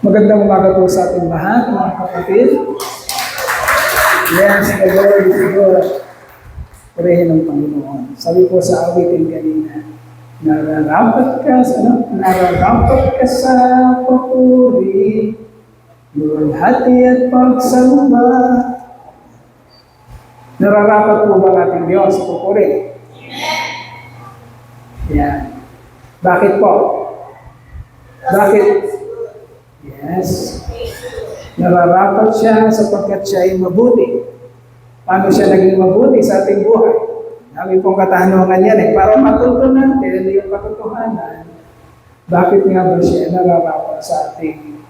Magandang umaga po sa ating lahat, mga kapatid. Yes, the Lord is good. Purihin ng Panginoon. Sabi po sa awitin kanina, nararapat ka sa papuri, luwalhati at pagsamba. Nararapat po ba natin Diyos sa papuri? Yan. Bakit po? Bakit? Yes. Nararapat siya sapagkat siya ay mabuti. Paano siya naging mabuti sa ating buhay? Dami pong katanungan yan para matuto natin yung katotohanan. Bakit nga ba siya nararapat sa ating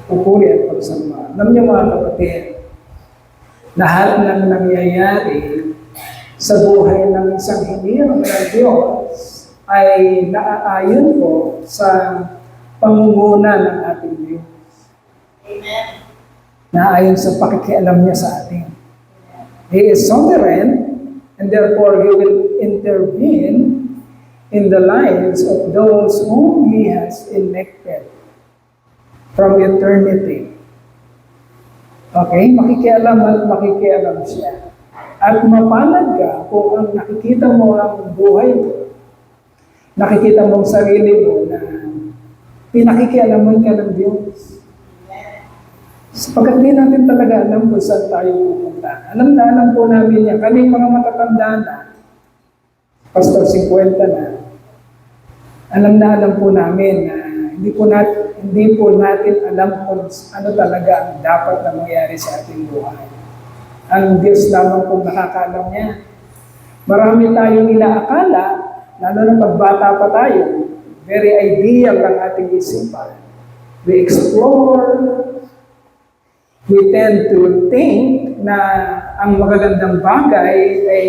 pupuri at pagsamba? Alam niyo mga kapatid, lahat ng nangyayari sa buhay ng isang hinirang ng Diyos ay naaayon po sa pangunguna ng ating Diyos. Amen. Naayon sa pakikialam niya sa atin. He is sovereign and therefore He will intervene in the lives of those whom He has elected from eternity. Okay? Makikialam at makikialam siya. At mapalad ka kung ang nakikita mo ang buhay mo, nakikita mo ang sarili mo na pinakikialaman ka ng Diyos. Sapagkat di natin talaga alam kung saan tayo pupunta. Alam po namin yan. Kaming mga matatanda na, Pastor 50 na, alam po namin na hindi po natin alam kung ano talaga ang dapat na mangyari sa ating buhay. Ang Diyos lamang po nakakaalam niya. Marami tayong inaakala, lalo na pagbata pa tayo, very ideal ang ating isipan. We explore, we tend to think na ang magagandang bagay ay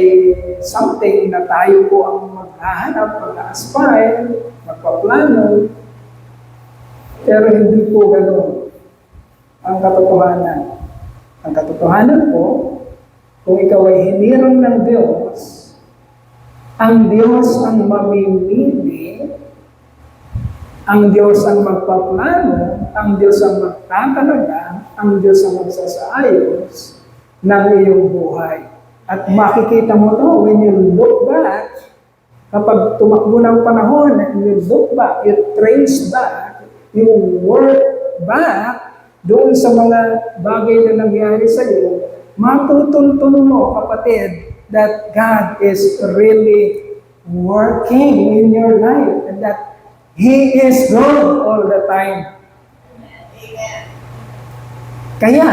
something na tayo po ang maghahanap, mag-aspire, magpaplano. Pero hindi po ganoon ang katotohanan. Ang katotohanan po, kung ikaw ay hinirang ng Diyos, ang Diyos ang mamimili, ang Diyos ang magpaplano, ang Diyos ang magtatalaga, ang Diyos ang magsasaayos ng iyong buhay. At makikita mo to when you look back, kapag tumakbo ng panahon, you look back, you trace back, you work back doon sa mga bagay na nangyari sa iyo, matutuntun mo, kapatid, that God is really working in your life and that He is good all the time. Kaya,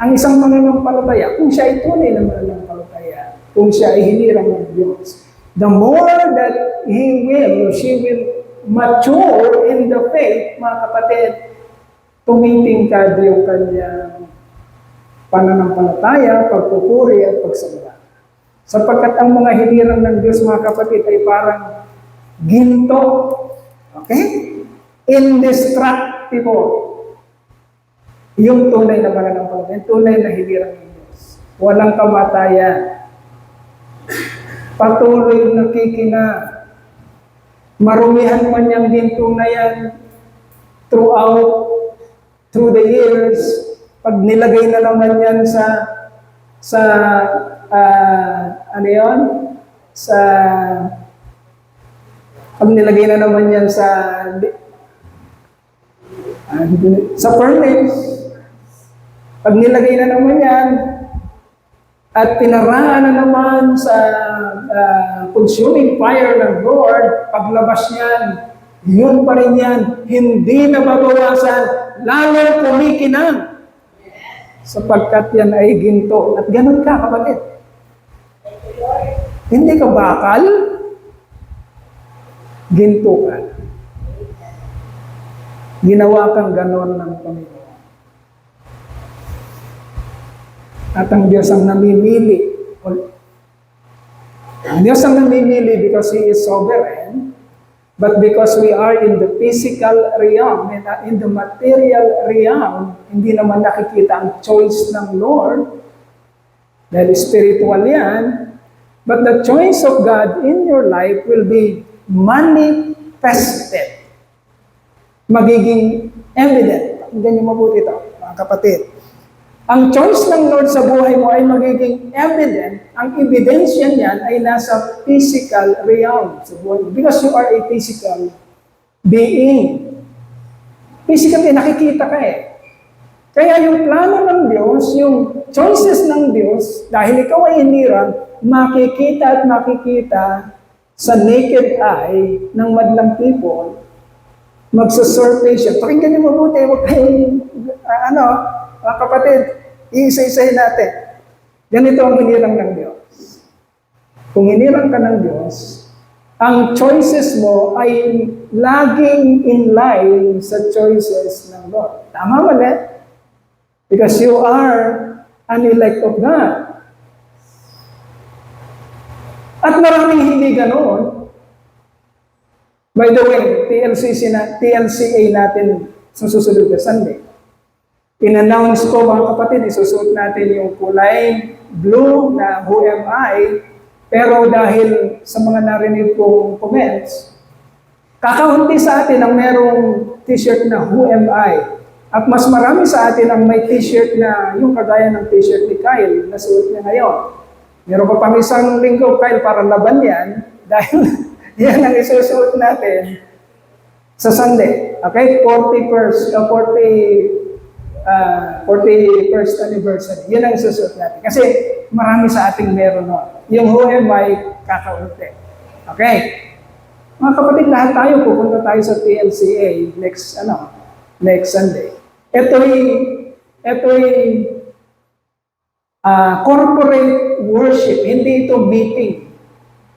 ang isang mananampalataya, kung siya ay tunay na mananampalataya, kung siya ay hinirang ng Diyos, the more that he will, she will mature in the faith, mga kapatid, tumitingkad yung kanyang pananampalataya, pagpupuri at pagsamba. Sapagkat ang mga hinirang ng Diyos, mga kapatid, ay parang ginto. Okay? Indestructible. Yung tunay na mananampalataya, yung tunay na hinirang ng Diyos. Walang kamatayan. Patuloy nakikina. Marumihan man yung ginto na yan through the years, pag nilagay na naman yan pag nilagay na naman yan sa furnace, pag nilagay na naman yan, at pinaraan na naman sa consuming fire ng Lord, paglabas niyan, yun pa rin yan, hindi na babawasan, lalo kumikinang. Sapagkat yan ay ginto. At ganun ka, kapatid. Hindi ka bakal, ginto ka. Ginawa kang ganon ng Panginoon. At ang Diyos ang namimili. Ang Diyos ang namimili because He is sovereign, but because we are in the physical realm, in the material realm, hindi naman nakikita ang choice ng Lord, dahil spiritual yan, but the choice of God in your life will be manifested magiging evident. Pakinggan niyo mabuti ito, mga kapatid. Ang choice ng Lord sa buhay mo ay magiging evident. Ang ebidensya niyan ay nasa physical realm sa buhay mo. Because you are a physical being. Physically, nakikita ka eh. Kaya yung plano ng Diyos, yung choices ng Diyos, dahil ikaw ay hinirang, makikita at makikita sa naked eye ng madlang people, magsasurface siya. Pakinggan niyo mabuti, huwag kayong, mga kapatid, iisa-isahin natin. Ganito ang hinirang ng Diyos. Kung hinirang ka ng Diyos, ang choices mo ay laging in line sa choices ng Lord. Tama ba, Because you are an elect of God. At maraming hindi ganoon. By the way, TLCA natin sa susunod na Sunday. In-announce ko, mga kapatid, isusuot natin yung kulay blue na Who Am I? Pero dahil sa mga narinig kong comments, kakaunti sa atin ang merong t-shirt na Who Am I? At mas marami sa atin ang may t-shirt na yung kagaya ng t-shirt ni Kyle na suot niya ngayon. Meron pa pang isang linggo, Kyle, para laban yan dahil yan ang isusuot natin sa Sunday. Okay? 41st anniversary. Yun ang isusuot natin. Kasi marami sa ating meron nun. Yung Who Am I, kakaunti. Okay? Mga kapatid, lahat tayo pupunta tayo sa TLCA next Sunday. Ito'y corporate worship. Hindi ito meeting.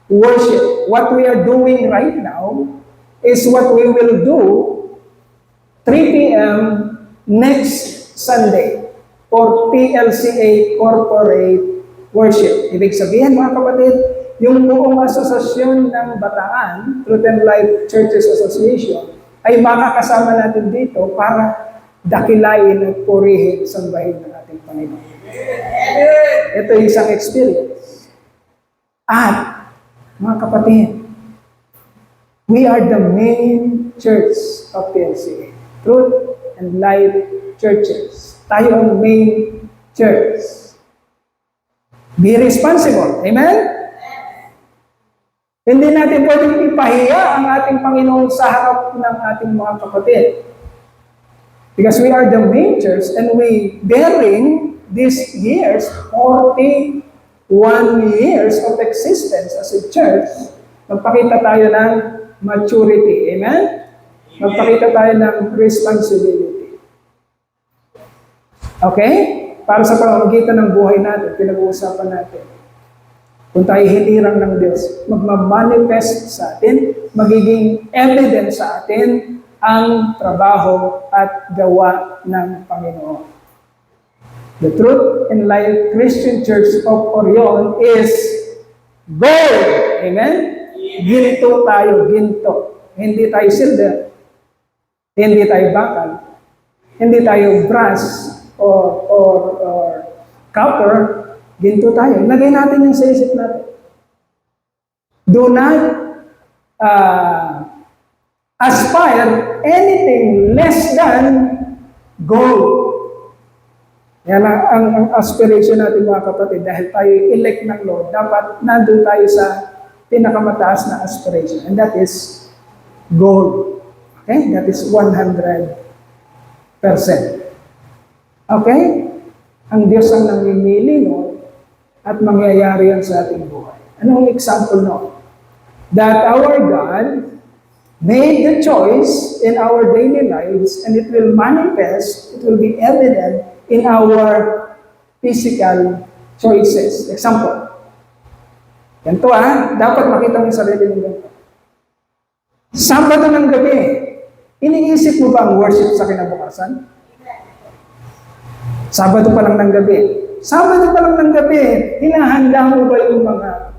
Worship. What we are doing right now is what we will do 3 p.m. next Sunday for TLCA corporate worship. Ibig sabihin, mga kapatid, yung buong asosasyon ng Bataan, Truth and Life Churches Association, ay makakasama natin dito para dakilain at purihin sa bahin ng ating Panginoon. Ito yung isang experience. At, mga kapatid, we are the main church of PLCA. Truth and Life Churches. Tayo ang main church. Be responsible. Amen? Hindi natin pwedeng ipahiya ang ating Panginoon sa harap ng ating mga kapatid. Because we are the main church and we bearing these years, 41 years of existence as a church, magpakita tayo ng maturity. Amen? Magpakita tayo ng responsibility. Okay? Para sa pamamagitan ng buhay natin, pinag-uusapan natin. Kung tayo hinirang ng Diyos, magmamanifest sa atin, magiging evident sa atin ang trabaho at gawa ng Panginoon. The Truth and Life Christian Church of Orion is gold. Amen? Ginto tayo, ginto. Hindi tayo silver. Hindi tayo bakal. Hindi tayo brass or copper. Ginto tayo. Lagay natin yung sa isip natin. Do not aspire anything less than gold. Yan ang aspiration natin, mga kapatid. Dahil tayo elect ng Lord, dapat nandun tayo sa pinakamataas na aspiration. And that is gold. Okay? That is 100%. Okay? Ang Diyos ang namimili nun at mangyayari yan sa ating buhay. Anong example nun? That our God made the choice in our daily lives and it will manifest, it will be evident in our physical choices. Example. Ganito dapat makita mo yung sarili mo ganito. Sabado ng gabi, iniisip mo ba ang worship sa kinabukasan? Sabado pa lang ng gabi. Sabado pa lang ng gabi, hinahanda mo ba yung mga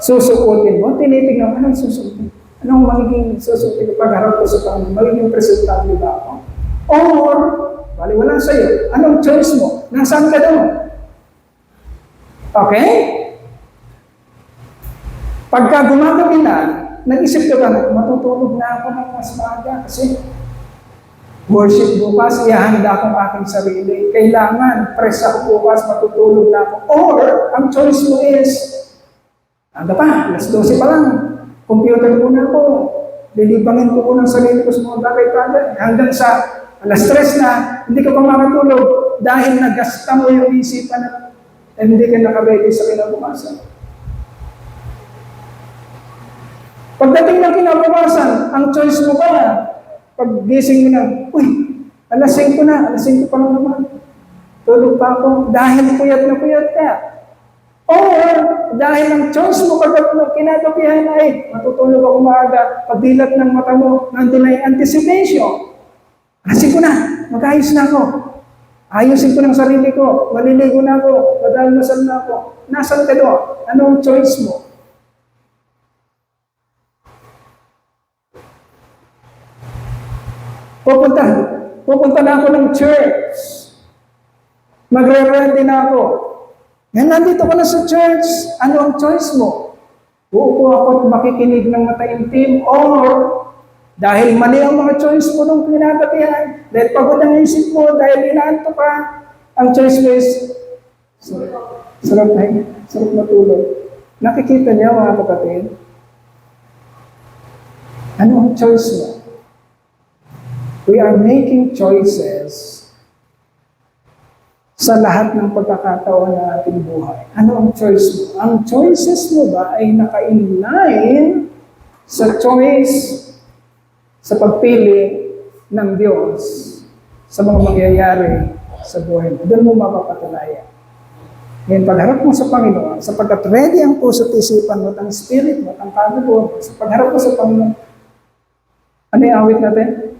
susukutin mo? Tinitignan mo, anong susukutin? Anong magiging susukutin ko pagharap ko sa Panginoon? Magiging presentable ba ako? Or, wala sa'yo. Anong choice mo? Nasaan ka doon? Okay? Pagka gumagabi na, nag-isip ka ba na matutulog na ako ng mas maaga kasi worship bukas, ihahanda akong aking sarili. Kailangan, press ako bukas, matutulog na ako. Or, ang choice mo is, aga pa, alas 12 pa lang, computer muna ako, lilibangin ko po ng sarili ko sa mga bagay-bagay, hanggang sa alas 3 na, hindi ka pa makatulog dahil nagasta mo yung isipan at hindi ka nakaready sa kinabukasan. Pagdating ng kinabukasan, ang choice mo ba, pag gising mo na, uy, alas 5 na, alas 5 pa lang naman. Tulog pa ako dahil puyat na puyat ka. Or, dahil ang choice mo pag kinagabihan ay, matutulog ako maaga, pagdilat ng mata mo, nandun na yung anticipation. Alas 5 na, mag-ayos na ako. Ayusin ko ng sarili ko, maliligo na ako, madalmasal na ako. Nasaan ka doon? Anong choice mo? Pupunta na ako ng church. Magre-ready na ako. Ngayon, nandito ko na sa church. Ano ang choice mo? Uupo ako at makikinig ng mataimtim or dahil mali ang mga choice mo nung kinagabihan, dahil pagod ang isip mo, dahil inaanto ka, ang choice mo is sarap matulog. Nakikita niya mga kapatid? Ano ang choice mo? We are making choices sa lahat ng pagkakataon ng ating buhay. Ano ang choice mo? Ang choices mo ba ay naka-inline sa choice, sa pagpili ng Diyos sa mga mangyayari sa buhay mo? Doon mo mapapatunayan. Ngayon, pagharap mo sa Panginoon, sapagkat ready ang puso at isipan mo, ang spirit mo, ang kaluluwa mo, sa pagharap mo sa Panginoon, ano yung awit natin?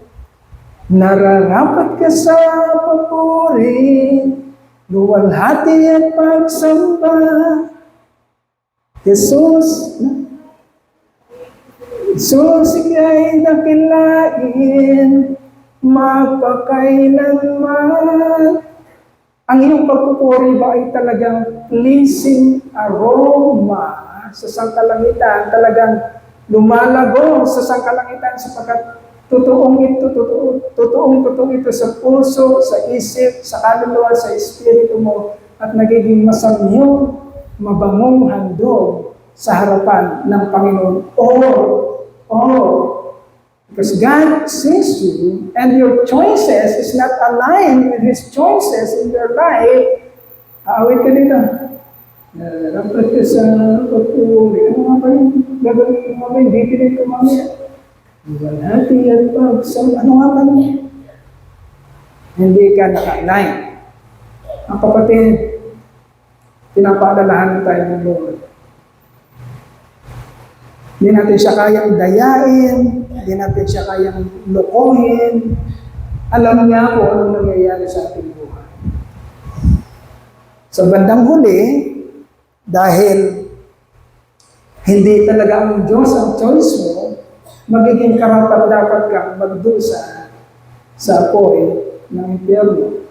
Nararapat ka sa papuri, luwalhati at pagsamba. Jesus, ika'y dakilain, magpakailanman. Ang iyong pagpupuri ba ay talagang pleasing aroma sa sangkalangitan, talagang lumalago sa sangkalangitan sapagkat totoong ito sa puso, sa isip, sa kaluluwa, sa espiritu mo, at nagiging masamyong, mabangong handog sa harapan ng Panginoon. Because God sees you, and your choices is not aligned with His choices in your life. Aawit ka dito. Dapat ka sa pagpuli. Ano nga ba yung gagawin mo? Hindi pinit ko mamaya. Walhati at pagsamba. Ano nga ba niya? Hindi ka naka-align. Ang kapatid, pinapaalalahan tayo ng Lord. Hindi natin siya kayang dayain, hindi natin siya kayang lokohin. Alam niya kung anong nangyayari sa ating buhay. Sa bandang huli, dahil hindi talaga ang Diyos ang choice mo, magiging karapat-dapat kang magdusa sa apoy ng impyerno.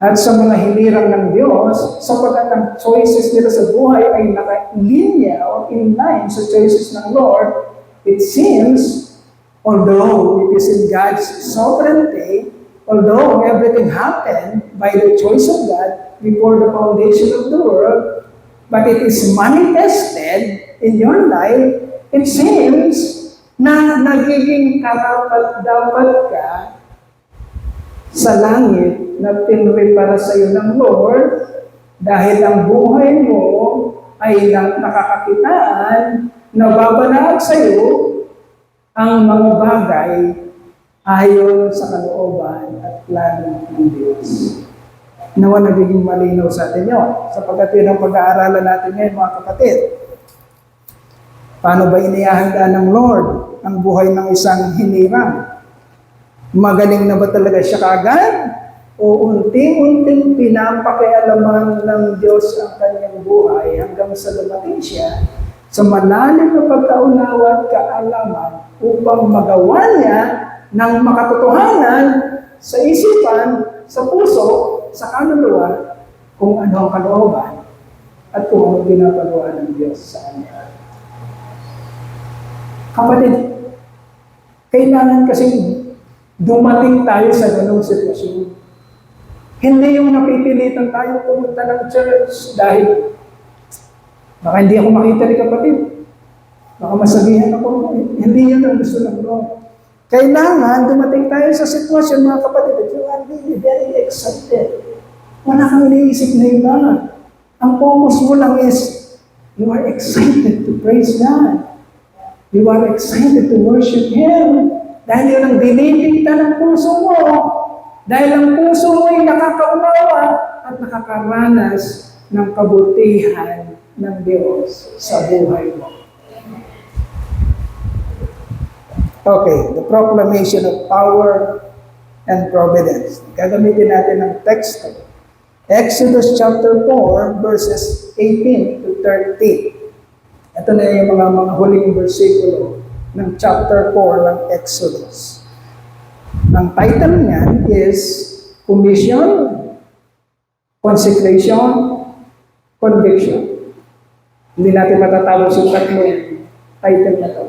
At sa mga hinirang ng Diyos, sapagkat ang choices nila sa buhay ay nakalinya o in line sa choices ng Lord, it seems, although it is in God's sovereignty, although everything happened by the choice of God before the foundation of the world, but it is manifested in your life, it seems na nagiging karapat-dapat ka sa langit na pinuri para sa iyo ng Lord dahil ang buhay mo ay nakakakitaan na babanag sa iyo ang mga bagay ayon sa kalooban at plano ng Diyos. Nawa nagiging malinaw sa atin yun, sapagkat yun ang pag-aaralan natin ngayon mga kapatid. Paano ba inihahanda ng Lord ang buhay ng isang hinirang? Magaling na ba talaga siya kaagad? O unti-unting pinapakialaman ng Diyos ang kanyang buhay hanggang sa dumating siya sa malalim na pagkaunawa at kaalaman upang magawa niya ng makatotohanan sa isipan, sa puso, sa kaluluwa, kung ano ang kalooban at kung ano pinapagawa ng Diyos sa kanya. Kapatid, kailangan kasi dumating tayo sa ganung sitwasyon. Hindi yung napipilitan tayo pumunta ng church dahil baka hindi ako makita ni kapatid. Baka masabihan ako, hindi yan ang gusto ng Lord. Kailangan dumating tayo sa sitwasyon, mga kapatid, that you are really very excited. Wala kang iniisip na iba. Ang focus mo lang is, you are excited to praise God. You are excited to worship Him. Dahil yun ang dinidikta ng puso mo. Dahil ang puso mo ay nakakaunawa at nakakaranas ng kabutihan ng Diyos sa buhay mo. Okay, the proclamation of power and providence. Gagamitin natin ng text. Exodus chapter 4, verses 18 to 30. Ito na yung mga huling versikulo ng chapter 4 ng Exodus. Ang title niyan is Commission, Consecration, Conviction. Hindi natin matatapos yung tatlong title na ito.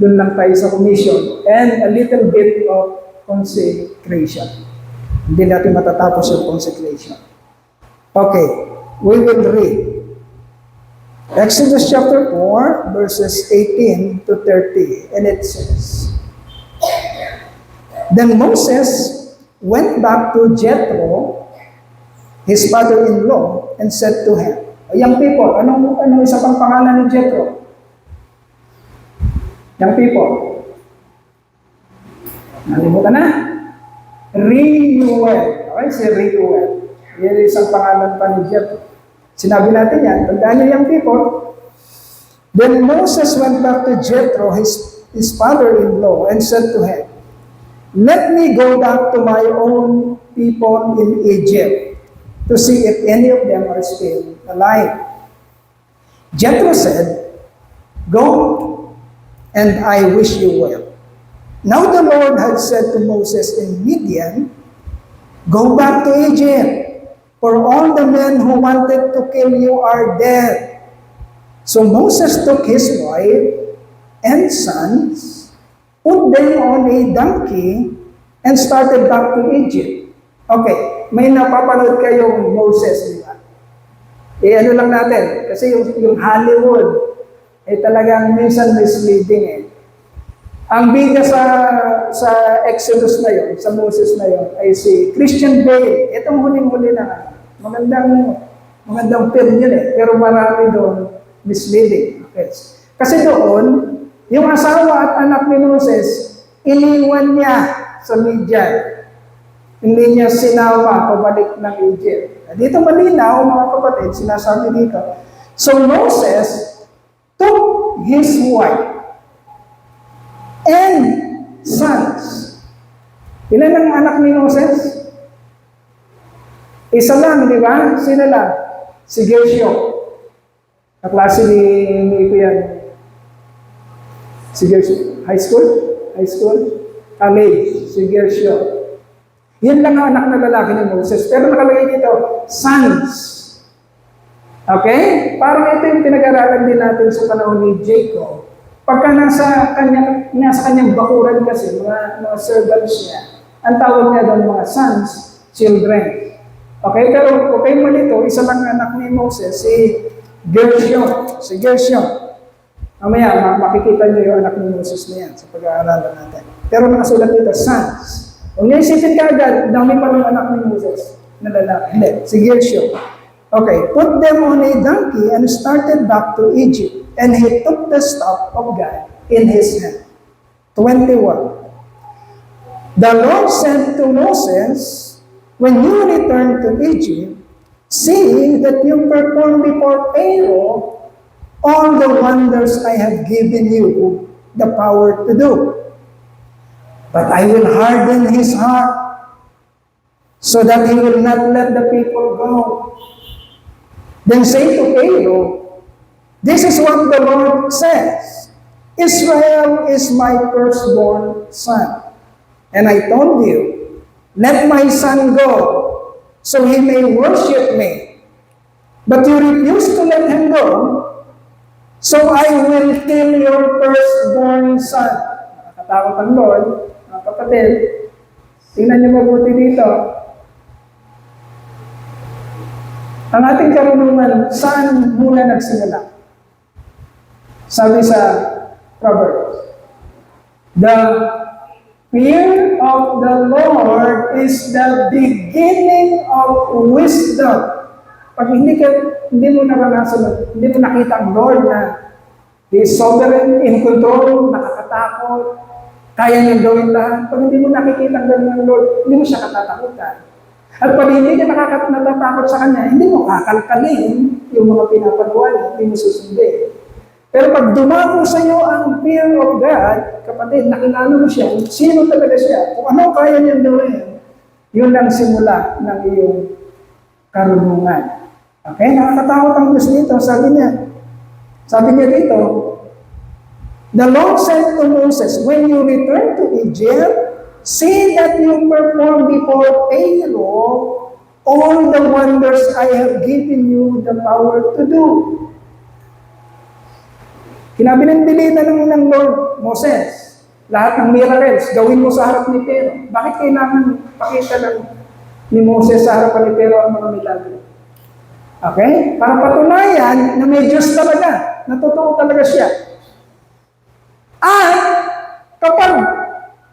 Doon lang tayo sa commission and a little bit of consecration. Hindi natin matatapos yung consecration. Okay, we will read Exodus chapter 4, verses 18 to 30, and it says, Then Moses went back to Jethro, his father-in-law, and said to him, young people, anong isa pang pangalan ni Jethro? Young people. Nalimutan na? Reuel. Okay, si Reuel. Yan isang pangalan pa ni Jethro. Sinabi natin yan, tandaan niyo young people. Then Moses went back to Jethro, his father-in-law, and said to him, Let me go back to my own people in Egypt to see if any of them are still alive. Jethro said, Go, and I wish you well. Now the Lord had said to Moses in Midian, Go back to Egypt, for all the men who wanted to kill you are dead. So Moses took his wife and sons, put them on a donkey, and started back to Egypt. Okay, may napapanood kayong Moses, di ba? Ano lang natin, kasi yung Hollywood, talagang minsan misleading eh. Ang bida sa Exodus na yon, sa Moses na yon, ay si Christian Bale. Itong huling-huli na magandang film yun eh. Pero marami doon misleading. Okay. Kasi doon, yung asawa at anak ni Moses, iniwan niya sa Midian. Hindi niya sinama pabalik ng Egypt. Dito malinaw, mga kapatid, sinasabi dito. So Moses took his wife and sons. Ilan ang anak ni Moses? Isa lang, di ba? Sino lang? Si Gershom. Kaklase ni Kuya. Si Gershom. High school? College. Si Gershom. Yan lang ang anak na lalaki ni Moses. Pero nakalagay dito, sons. Okay? Parang ito yung pinag-aralan din natin sa panahon ni Jacob. Pagka nasa kanyang bakuran kasi, mga servants niya, ang tawag niya doon mga sons, children. Okay? Pero okay malito, isa lang anak ni Moses, si Gershom. Si Gershom. Mamaya, makikita niyo yung anak ni Moses na yan sa pag-aaralan natin. Pero nakasulat dito, sons. Kung niya isipin ka agad, dami pa ng anak ni Moses na lalaki. Hindi, si Gershom. Okay, put them on a donkey and started back to Egypt. And he took the staff of God in his hand. 21. The Lord said to Moses, When you return to Egypt, see that you perform before Pharaoh all the wonders I have given you the power to do. But I will harden his heart so that he will not let the people go. Then say to Pharaoh, This is what the Lord says, Israel is my firstborn son. And I told you, let my son go, so he may worship me. But you refuse to let him go. So I will kill your firstborn son. Nakakatakot ang Lord. Mga kapatid, tingnan niyo mabuti dito. Ang ating karunungan, saan muna nagsimula? Sabi sa Proverbs, the fear of the Lord is the beginning of wisdom. Pag hindi mo naranasan, hindi mo nakita ang Lord na He is sovereign, in control, nakakatakot, kaya niyang gawin lahat. Pag hindi mo nakikita ang gawin ng Lord, hindi mo siya katatakutan. At pag hindi ka natatakot sa Kanya, hindi mo kakalkalin yung mga pinapagawa, hindi mo susundin. Pero pag dumako sa iyo ang fear of God, kapatid, nakilala mo siya, sino talaga siya, kung ano kaya niyang gawin, yun ang simula ng iyong karunungan. Okay? Nakakatakot ang Diyos dito. Sabi niya dito, the Lord said to Moses, when you return to Egypt, see that you perform before Pharaoh all the wonders I have given you the power to do. Kinabilin-bilinan ng Lord Moses, lahat ng miracles, gawin mo sa harap ni Pharaoh. Bakit kailangan pakita ni Moses sa harapan ni Pharaoh ang mga milagro? Okay? Para patunayan na may Diyos talaga, na totoo talaga siya. At kapag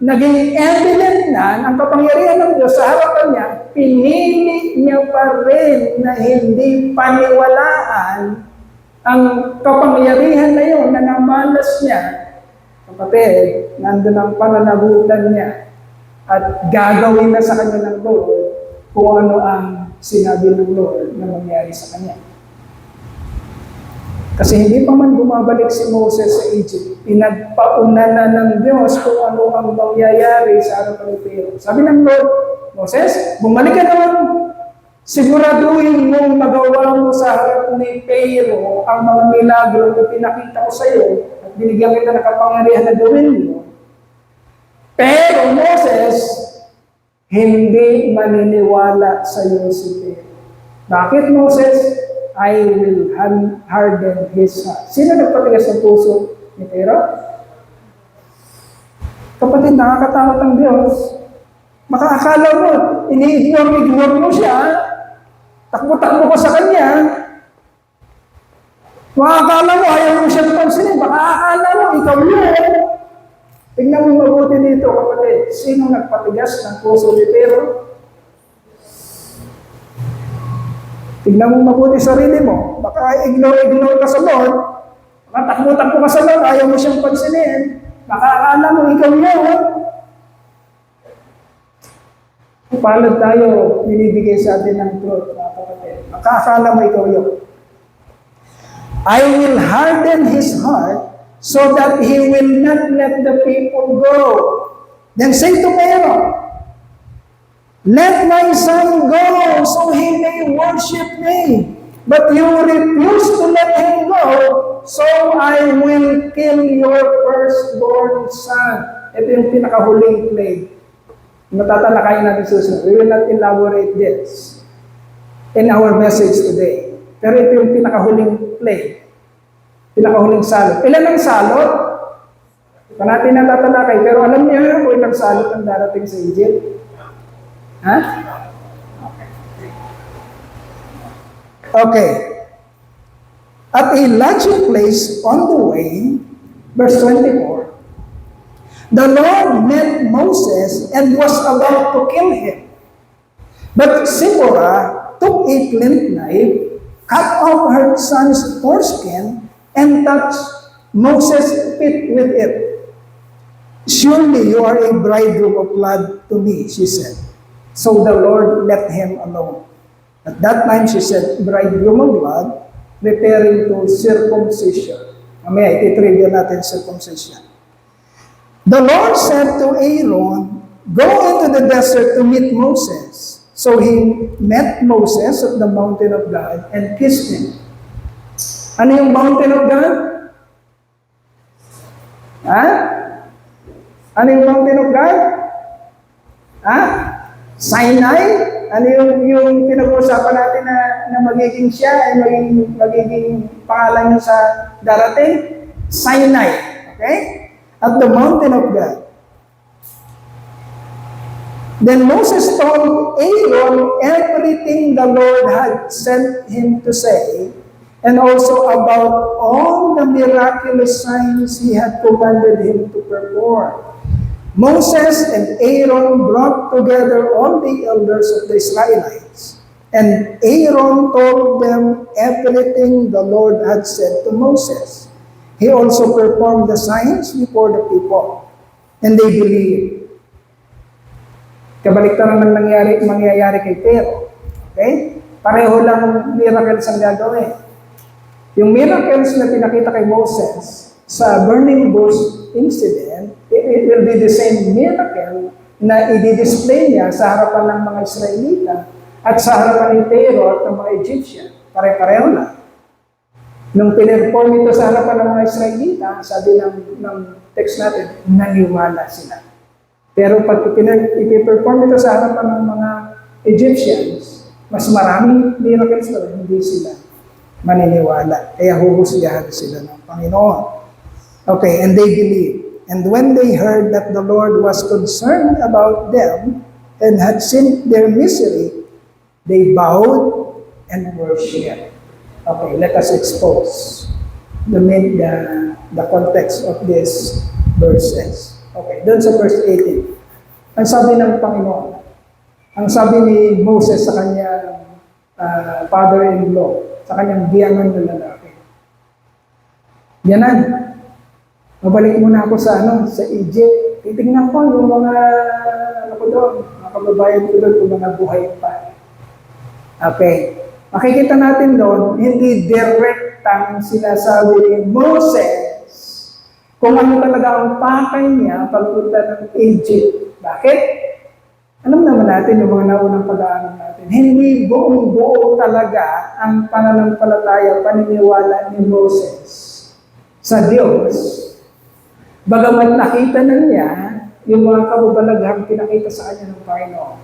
naging evident na ang kapangyarihan ng Diyos sa harapan niya, pinili niya pa rin na hindi paniwalaan ang kapangyarihan na yun na namalas niya. Kapatid, nandun ang pananagutan niya at gagawin na sa kanya ng Lord kung ano ang sinabi ng Lord na mangyari sa kanya. Kasi hindi pa man bumabalik si Moses sa Egypt, pinagpauna na ng Diyos kung ano ang mangyayari sa harapan ni Pharaoh. Sabi ng Lord, Moses, bumalik ka naman. Siguraduhin mong magawa mo sa harap ni Pharaoh ang mga milagro na pinakita ko sa iyo at binigyan kita ng kapangyarihan na gawin mo. Pero Moses, hindi maniniwala sa iyo si Pharaoh. Bakit Moses? I will harden his heart. Sino nagpatigas ng puso ni Pharaoh? Kapatid, nakakatakot ang Diyos. Makaakala mo, ini-ignore mo siya, takbo-takbo ko sa Kanya. Makakala mo, ayaw mo siyang pansinin. Makakala mo, ikaw yun. Tingnan mo mabuti dito, kapatid. Sino nagpatigas ng puso ni Pharaoh? Tignan mo mabuti sarili mo. Baka ignore ka sa Lord. Baka takbo-takbo ka sa Lord. Ayaw mo siyang pansinin. Baka akala mo ikaw yun. Palad tayo, binibigay sa atin ng truth. Baka akala mo ikaw yun. I will harden his heart so that he will not let the people go. Then say to Pharaoh, let my son go so he may worship me. But you refuse to let him go, so I will kill your firstborn son. Ito yung pinakahuling plague. Matatalakayin natin susunod. We will not elaborate this in our message today. Pero ito yung pinakahuling plague. Pinakahuling salot. Ilan ang salot? Ito natin natatalakay. Pero alam niyo kung ilang salot ang darating sa Egypt? Ha? Okay. At a lodging place on the way, verse 24, the Lord met Moses and was about to kill him. But Zipporah took a flint knife, cut off her son's foreskin, and touched Moses' feet with it. Surely you are a bridegroom of blood to me, she said. So the Lord let him alone. At that time, she said, bridegroom of blood, referring to circumcision. Mamaya, ititrigger natin circumcision. The Lord said to Aaron, go into the desert to meet Moses. So he met Moses at the mountain of God and kissed him. Ano yung mountain of God? Ha? Ano yung mountain of God? Ha? Sinai? Ano yung pinag-uusapan natin na magiging siya, ay magiging pangalan niya sa darating? Sinai. Okay? At the mountain of God. Then Moses told Aaron everything the Lord had sent him to say, and also about all the miraculous signs he had commanded him to perform. Moses and Aaron brought together all the elders of the Israelites, and Aaron told them everything the Lord had said to Moses. He also performed the signs before the people, and they believed. Kabaliktaran ng mangyayari kay Pero. Okay? Pareho lang miracles ang gagawin. Yung miracles na pinakita kay Moses sa burning bush incident, it will be the same miracle na i-display niya sa harapan ng mga Israelita at sa harapan ni Pero at ng mga Egyptian. Pare-pareho lang. Nung pinirform ito sa harapan ng mga Israelita, sabi ng text natin, naniwala sila. Pero pag ipiperform ito sa harapan ng mga Egyptians, mas maraming miracles na hindi sila maniniwala. Kaya huhusgahan sila ng Panginoon. Okay, and they believed. And when they heard that the Lord was concerned about them and had seen their misery, they bowed and worshiped. Okay, let us expose the context of these verses. Okay, doon sa verse 18. Ang sabi ng Panginoon, ang sabi ni Moses sa kanyang father-in-law, sa kanyang biyangan na lalaki. Yanan, mabalik muna ako sa Egypt. Titignan ko yung mga, mga kababayan ko doon, yung mga buhay pa. Okay. Makikita natin doon, hindi direktang sinasabi ni Moses kung ano talaga ang pakay niya pagpunta ng Egypt. Bakit? Alam naman natin yung mga naunang pag-aaral natin. Hindi buong-buo talaga ang pananampalataya, paniniwala ni Moses sa Diyos. Bagamat nakita na niya yung mga kababalaghang pinakita sa kanya ng Panginoon.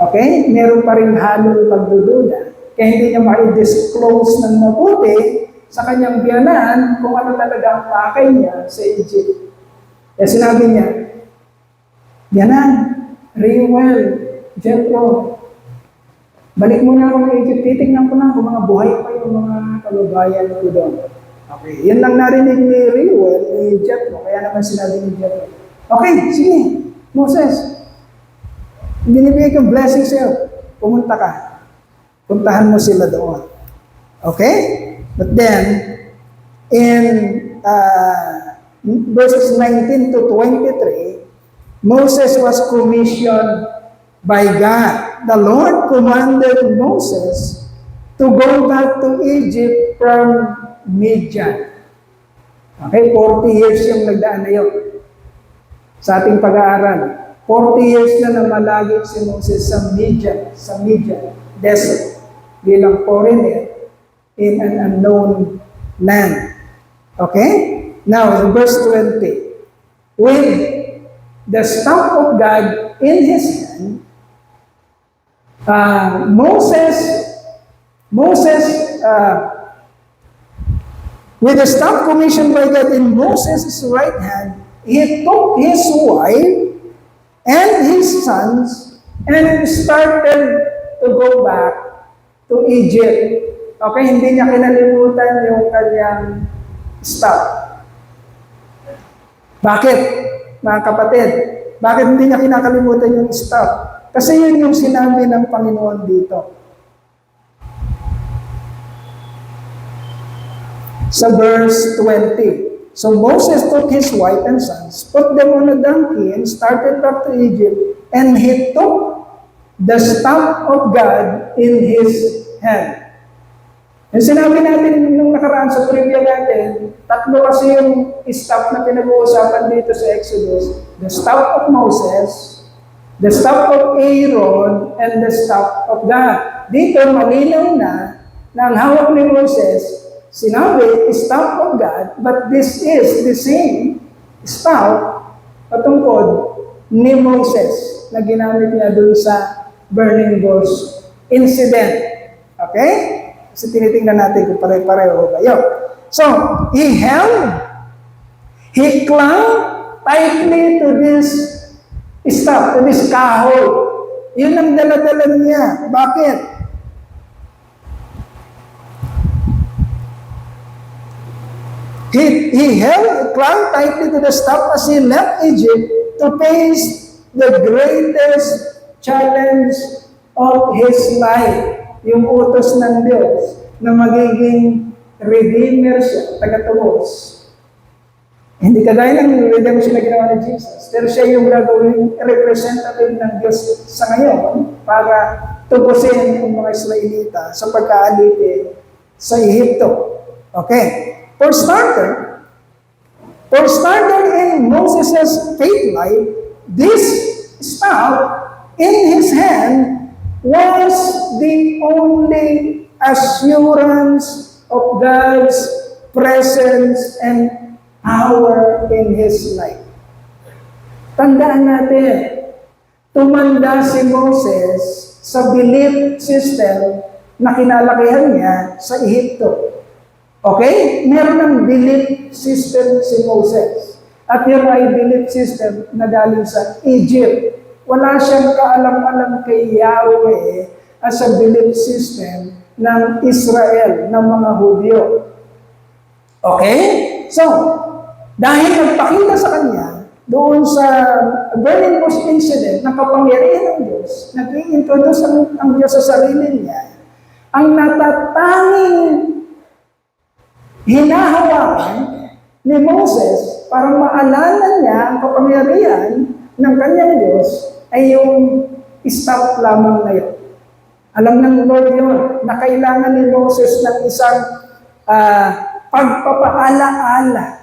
Okay? Meron pa rin halong pagdududa. Kaya hindi niya ma-disclose ng mabuti sa kanyang biyanan kung ano talaga ang pakay niya sa Egypt. Kaya sinabi niya, biyanan, Reuel, Jethro, balik muna ako ng Egypt, titignan ko na kung mga buhay pa yung mga kababayan ko doon. Okay, yun lang narinig ni Reuel, ni Jethro, kaya naman sinabi ni Jethro. Okay, sige, Moses, binibigay kong blessing sa'yo, pumunta ka. Puntahan mo sila doon. Okay? But then, in verses 19 to 23, Moses was commissioned by God. The Lord commanded Moses to go back to Egypt from Midian. Okay, 40 years yung nagdaan na yun. Sa ating pag-aaral, 40 years na namalagi si Moses sa Midian desert, bilang foreigner in an unknown land. Okay? Now, in verse 20, with the staff of God in his hand, with the staff commissioned by God in Moses' right hand, he took his wife and his sons and started to go back to Egypt. Okay, hindi niya kinalimutan yung kanyang staff. Bakit, mga kapatid? Bakit hindi niya kinakalimutan yung staff? Kasi yun yung sinabi ng Panginoon dito. Sa verse 20. So Moses took his wife and sons, put them on a donkey, and started back to Egypt, and he took the staff of God in his hand. Yung sinabi natin nung nakaraan sa trivia natin, tatlo kasi yung staff na pinag-uusapan dito sa Exodus. The staff of Moses, the staff of Aaron, and the staff of God. Dito, malinaw na ang hawak ni Moses, sinabi, staff of God, but this is the same staff patungkod ni Moses na ginamit niya dun sa burning bush incident. Okay? So, tinitingnan natin kung pare-pareho ba yun. So, he clung tightly to this staff, to this kahoy. Yun ang dala-dala niya. Bakit? He clung tightly to the staff as he left Egypt to face the greatest challenge of his life. Yung utos ng Diyos na magiging redeemer siya, tagatubos. Hindi kagaya ng redemption na ginawa ni Jesus. Pero siya yung gagawing representative ng Diyos sa ngayon para tubusin yung mga Israelita sa pagkaalipin sa Ehipto. Okay. For starter in Moses' faith life, this staff in his hand was the only assurance of God's presence and power in his life. Tandaan natin, tumanda si Moses sa belief system na kinalakihan niya sa Ehipto. Okay? Meron ng belief system si Moses. At yun ay belief system na galing sa Egypt. Wala siyang kaalam-alam kay Yahweh as a belief system ng Israel, ng mga Hudyo. Okay? So, dahil nagpakita sa kanya doon sa burning bush incident na kapangyarihan ng Diyos, nag-i-introduce ang Diyos sa sarili niya, ang natatanging hinahawakan ni Moses para maalala niya ang kapangyarihan ng kanyang Diyos ay yung staff lamang na yun. Alam ng Lord yun na kailangan ni Moses ng isang pagpapaala-ala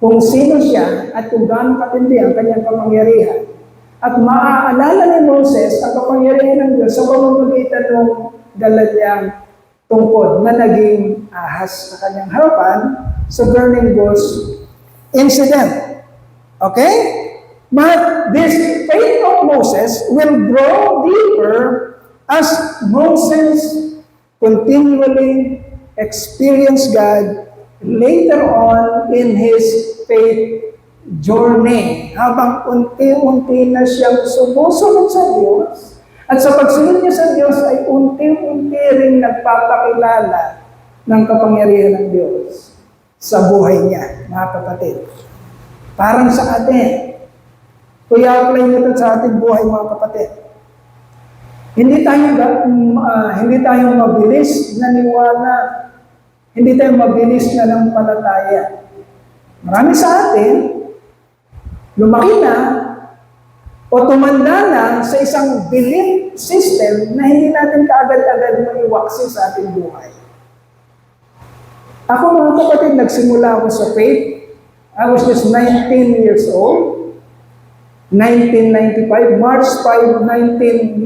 kung sino siya at kung gaano katindi ang kanyang kapangyarihan. At maaalala ni Moses ang kapangyarihan ng Diyos sa pamamagitan ng dala niyang tungkod na naging ahas sa kanyang harapan sa burning bush incident. Okay? But this faith of Moses will grow deeper as Moses continually experienced God later on in his faith journey. Habang unti-unti na siyang sumusunod sa Diyos, at sa pagsunod niya sa Diyos ay unti-unti rin nagpapakilala ng kapangyarihan ng Diyos sa buhay niya, mga kapatid. Parang sa atin. Kuya, apply nyo ito sa ating buhay, mga kapatid. Hindi tayo mabilis na niwala. Hindi tayo mabilis na ng palataya. Marami sa atin, lumaki na o tumanda na sa isang belief system na hindi natin kaagad-agad maiwaksi sa ating buhay. Ako, mga kapatid, nagsimula ako sa faith. I was just 19 years old. 1995, March 5, 1995.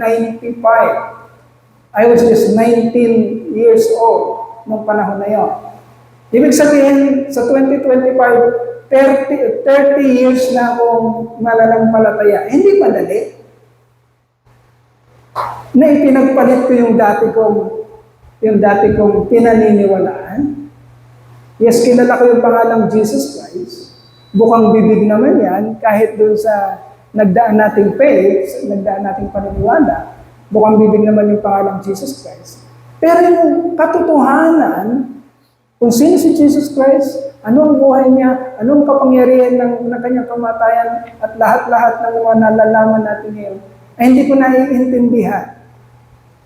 I was just 19 years old nung panahon na yun. Ibig sabihin, sa 2025, 30 years na akong malalampalataya. Hindi madali. Na ipinagpalit ko yung dati kong pinaniniwalaan. Yes, kilala ko yung pangalang Jesus Christ. Bukang bibig naman yan, kahit doon sa nagdaan nating faith, nagdaan nating paniniwala, bukang bibig naman yung pangalang Jesus Christ. Pero yung katotohanan, kung sino si Jesus Christ, ano ang buhay niya, anong kapangyarihan ng kanyang kamatayan, at lahat-lahat ng mga nalalaman natin ngayon, ay hindi ko naiintindihan.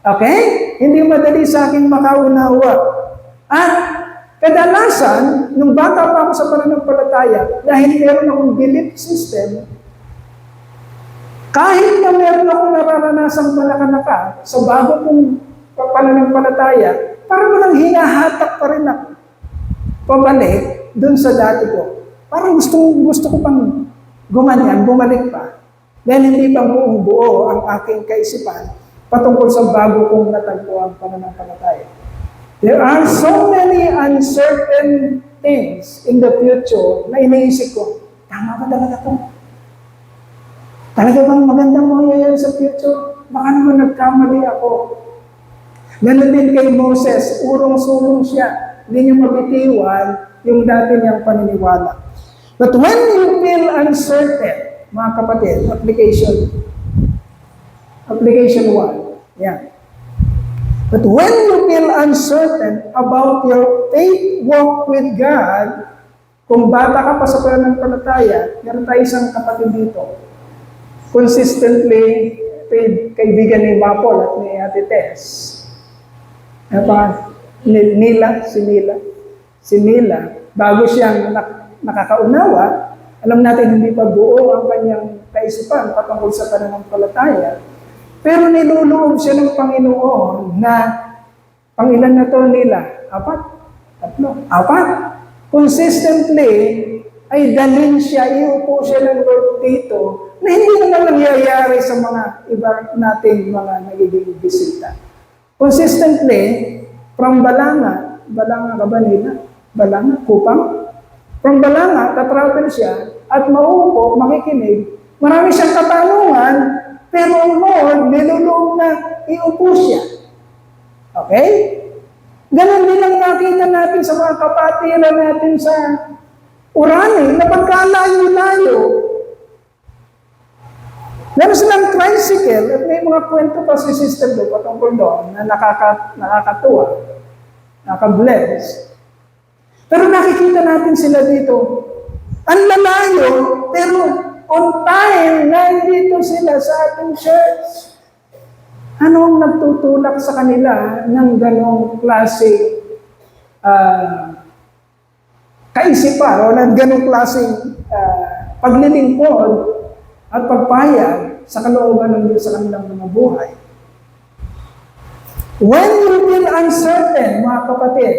Okay? Hindi madali sa akin makaunawa. At kadalasan, nung bata pa ako sa pananampalataya, dahil meron akong belief system, kahit na meron akong nararanasang malakanaka sa bago kong pananampalataya, parang walang hinahatak pa rin ako pabalik dun sa dati ko. Parang gusto ko pang gumanyan, bumalik pa. Dahil hindi pang buong buo ang aking kaisipan patungkol sa bago kong natagpuan pananampalataya. There are so many uncertain things in the future na iniisip ko, tama ba talaga ito? Talaga bang magandang mangyayari sa future? baka naman nagkamali ako. Ganun din kay Moses, urong-sulong siya. Hindi niya mabitiwan yung dati niyang paniniwala. But when you feel uncertain, mga kapatid, application 1. Yeah. But when you feel uncertain about your faith walk with God, kung bata ka pa sa pananampalataya, meron tayo isang kapatid dito. Consistently, kaibigan ni Mapol at ni Ate Tess. Ano pa? Si Nila, bago siyang nakakaunawa, alam natin hindi pa buo ang kanyang kaisipan patungkol sa pananampalataya. Pero niluloob siya ng Panginoon na, pangilan na to nila? 4? 4? Consistently, ay dalhin siya, iupo siya ng Lord dito, na hindi naman nangyayari sa mga iba nating mga nagiging bisita. Consistently, from Balanga ka ba nila? Balanga, Kupang? From Balanga, tatravel siya, at mauupo, makikinig, marami siyang katanungan, pero ang Lord, niluloob na iupo siya. Okay? Ganon din ang nakita natin sa mga kapatiran natin sa Urani, na pagkalayo-layo. Meron silang tricycle, at may mga kwento pa si Sister Do patungkol doon na nakakatuwa, nakaka-bless. Pero nakikita natin sila dito. Ang lalayo, pero on time, nandito sila sa ating church. Anong nagtutulak sa kanila ng ganong klase kaisipan o ng ganong klaseng paglilingkod at pagpayag sa kalooban ng Diyos sa kanilang mga buhay? When you feel uncertain, mga kapatid,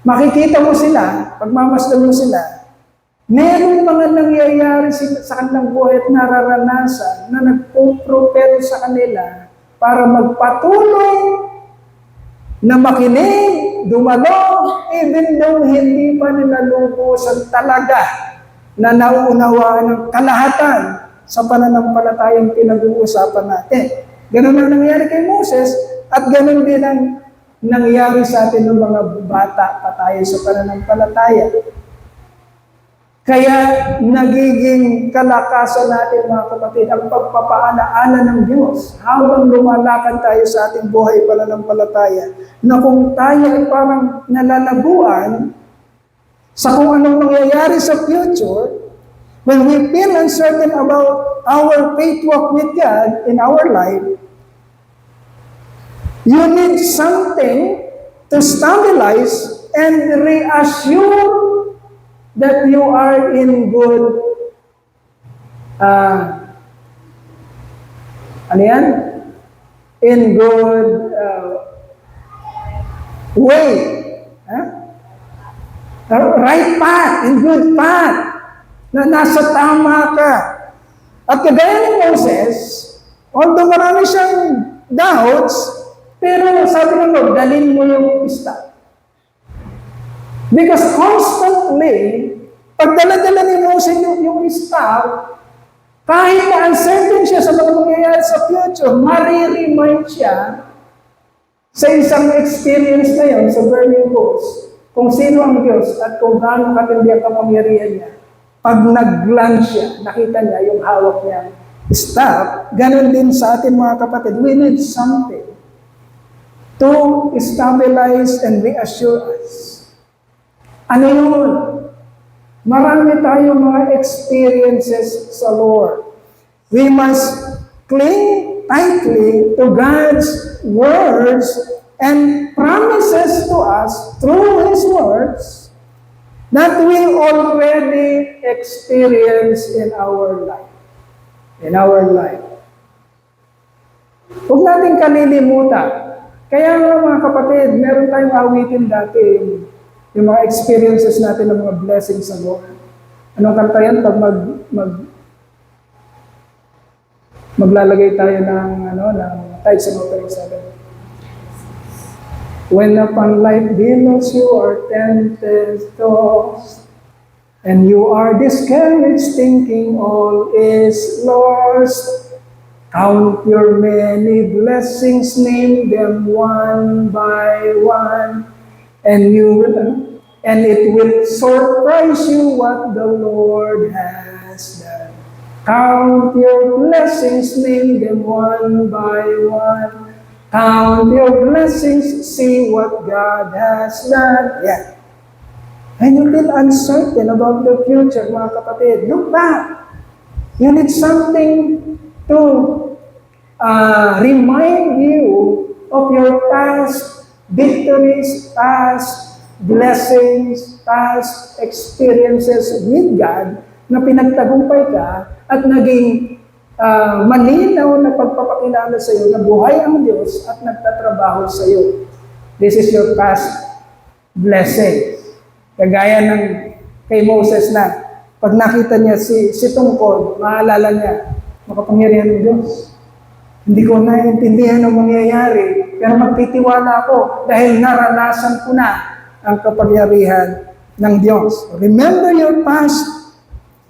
makikita mo sila, pagmamasdan mo sila, meron mga nangyayari sa kanilang buhay at nararanasan na nagpupropel sa kanila para magpatuloy na makinig, dumalo, even though hindi pa nila lubusan talaga na nauunawaan ng kalahatan sa pananampalatayang pinag-uusapan natin. Ganun ang nangyari kay Moses at ganun din ang nangyari sa atin ng mga bata pa tayo sa pananampalataya. Kaya nagiging kalakasan natin, mga kapatid, ang pagpapaalaala ng Diyos habang lumalakad tayo sa ating buhay pananampalataya, na kung tayo ay parang nalalabuan sa kung anong mangyayari sa future, when we feel uncertain about our faith walk with God in our life, you need something to stabilize and reassure that you are in good, in good way. Right path, in good path, na nasa tama ka. At kagaya ni Moses, although marami siyang doubts, pero sabi ng Lord, dalhin mo yung staff. Because constantly, pag dala-dala ni Moses yung staff, kahit na uncertain siya sa mga mangyayari sa future, mariremind siya sa isang experience na yun, sa burning bush, kung sino ang Diyos at kung gaano katindi ang kapangyarihan niya. Pag nag-land siya, nakita niya yung hawak niya staff, ganun din sa atin mga kapatid. We need something to stabilize and reassure us. Ano yun? Marami tayong mga experiences sa Lord. We must cling tightly to God's words and promises to us through His words that we already experience in our life. In our life. Huwag natin kalilimutan. Kaya nga mga kapatid, meron tayong awitin dati, yung mga experiences natin ng mga blessings sa Lord. Anong kanta yan? Pag maglalagay tayo ng tithes and offering 7. When upon life billows you are tempted, tossed, and you are discouraged, thinking all is lost, Count your many blessings, name them one by one, and it will surprise you what the Lord has done. Count your blessings, name them one by one. Count your blessings, see what God has done. Yeah. And you feel uncertain about the future, mga kapatid. Look back. You need something to remind you of your past victories, past blessings, past experiences with God na pinagtagumpay ka at naging malinaw na pagpapakilala sa iyo na buhay ang Diyos at nagtatrabaho sa iyo. This is your past blessing. Kagaya ng kay Moses na pag nakita niya si tungkod, maalala niya, makapangyarihan ng Diyos. Hindi ko naiintindihan ang mangyayari, pero magtitiwala ako dahil naranasan ko na ang kapangyarihan ng Diyos. Remember your past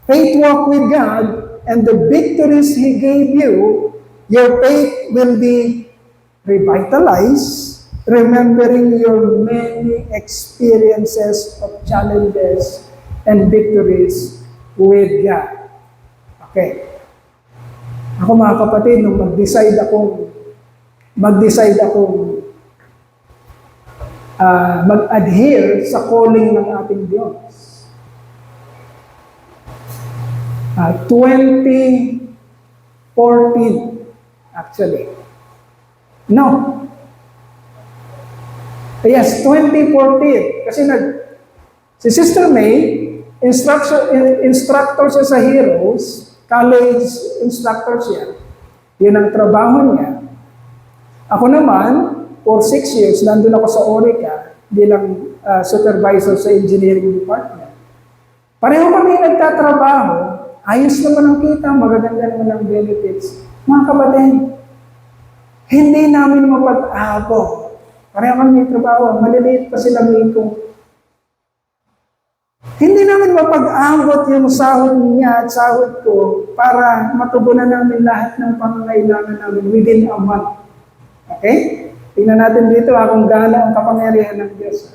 faith walk with God and the victories He gave you. Your faith will be revitalized, remembering your many experiences of challenges and victories with God. Okay. Ako mga kapatid, nung mag-decide akong mag-adhere sa calling ng ating Diyos. 2014, actually. No. Yes, 2014. Kasi si Sister May, instructor siya sa Heroes, college instructor siya. Yun ang trabaho niya. Ako naman, for 6 years, nandun ako sa Orica bilang supervisor sa engineering department. Pareho kami nagtatrabaho, ayos naman ang kita, magaganda naman ang benefits. Mga kapatid, hindi namin mapag-abot. Pareho kami trabaho, maliliit pa sila ko. Hindi namin mapag-abot yung sahod niya at sahod ko para matugunan namin lahat ng pangangailangan namin within a month. Okay? Tingnan natin dito kung gaano ang kapangyarihan ng Diyos.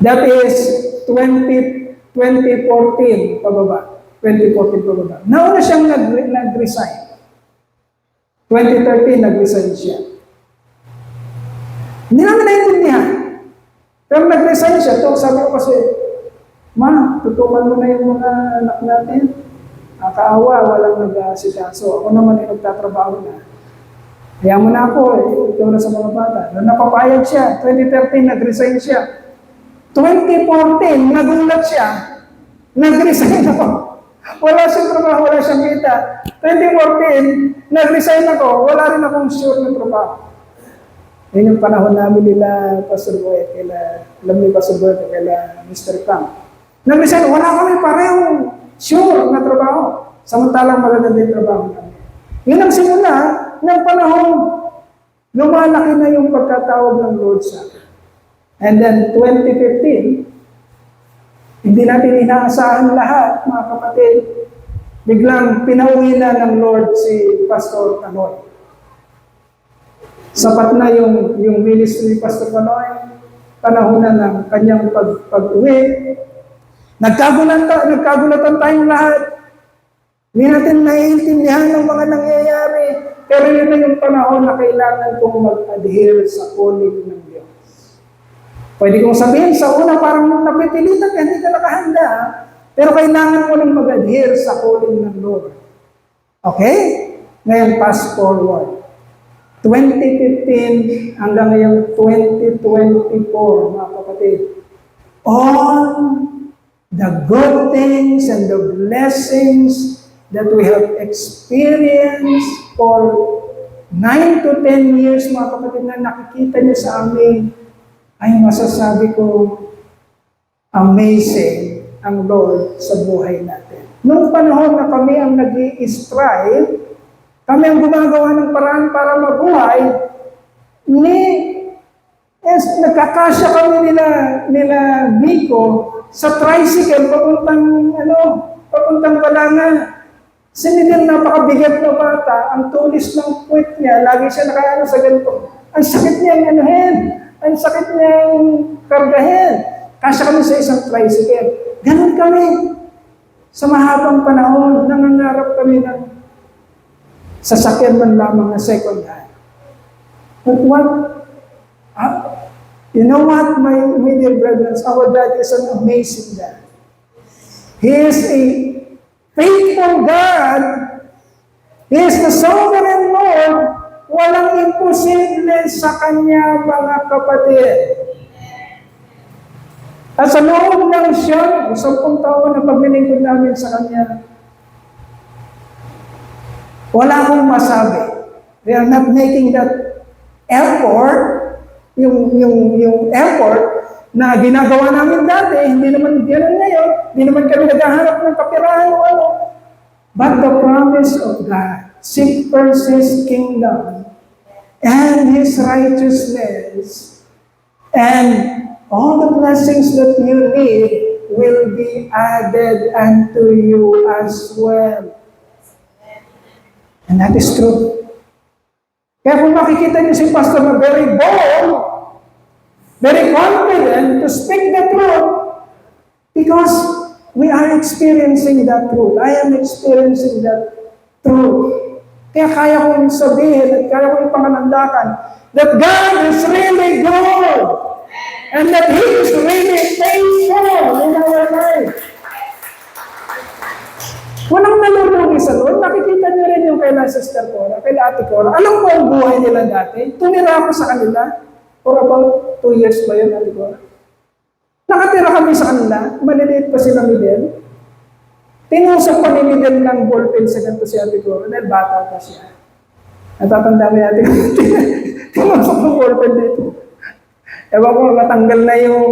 That is 2014 pababa. 2014 pababa. Nauna siyang nag-resign. 2013 nag-resign siya. Hindi namin naintindihan. Pero nag-resign siya. Ito, sabi ko kasi, Ma, tutukan mo na yung mga anak natin. Kaawa, walang nag-asikaso. Ako naman ay nagtatrabaho na. Kaya mo na ako, ito na sa mga bata. Nung napapayag siya, 2013 nag-resign siya. 2014, nagulat siya. Nag-resign ako. Wala siyang trabaho, wala siyang kita. 2014, nag-resign ako. Wala rin akong sure na trabaho. Yun yung panahon namin nila, Pastor Boy, alam ni Pastor Boy, kaila Mr. Kang. Nag-resign, wala kami parehong sure na trabaho. Samantalang maganda din trabaho namin. Yun ang simula ng panahon, lumalaki na yung pagkatawag ng Lord sa akin. And then 2015, hindi natin inaasahan lahat, mga kapatid. Biglang pinauwi na ng Lord si Pastor Tanoy. Sapat na yung ministry ni Pastor Tanoy, panahon na ng kanyang pag-uwi. Nagkagulatan tayong lahat. Hindi natin naiintindihan ng mga nangyayari. Pero yun na yung panahon na kailangan kong mag-adhere sa calling ng Diyos. Pwede kong sabihin, sa una parang napipilitan ka, hindi ka nakahanda. Pero kailangan mo nang mag-adhere sa calling ng Lord. Okay? Ngayon, fast forward. 2015 hanggang ngayong 2024, mga kapatid. All the good things and the blessings that we have experienced for 9 to 10 years, mga kapatid, na nakikita niyo sa amin, ay masasabi ko, amazing ang Lord sa buhay natin. Noong panahon na kami ang nag-i-strive, kami ang gumagawa ng paraan para mabuhay, nagkakasya kami nila Miko sa tricycle papuntang Balanga. Si Miguel, napakabigat na bata, ang tulis ng puwit niya, lagi siya nakaano sa ganito. Ang sakit niyang anuhin, ang sakit niyang kargahin. Kasya kami sa isang tricycle. Ganun kami. Sa mahabang panahon, nangangarap kami ng sasakyan man lamang na second hand. But what? You know what, my dear brethren? Our God is an amazing God. He is a faithful God. He is the sovereign Lord. Walang imposible sa Kanya, mga kapatid. At sa loob ng 10 taon na paglilingkod namin sa Kanya, wala akong masabi. We are not making that effort, yung effort na ginagawa namin dati, hindi naman gano'n ngayon, hindi naman kami naghahanap ng kapirahan o ano. But the promise of God, seek first His kingdom and His righteousness, and all the blessings that you need will be added unto you as well. And that is true. Kaya kung makikita niyo si Pastor na very bold, very confident to speak the truth, because we are experiencing that truth. I am experiencing that truth. Kaya kaya kong sabihin at kaya kong panganandakan that God is really good and that He is really faithful in our life. Walang nalulugi sa Lord. Nakikita niyo rin yung kay Sister Cora, kay Ate Cora. Alam mo ang buhay nila dati? Tumira ako sa kanila for about 2 years ba yun, Ate Cora? Nakatira kami sa kanila. Maliliit pa sila Miguel. Tinusok pa ni Miguel ng ballpen sa ganito si Ate Cora dahil bata pa siya. Natatanda mo Ate Cora. Tinusok ng ballpen dito. Ewan ko, matanggal na yung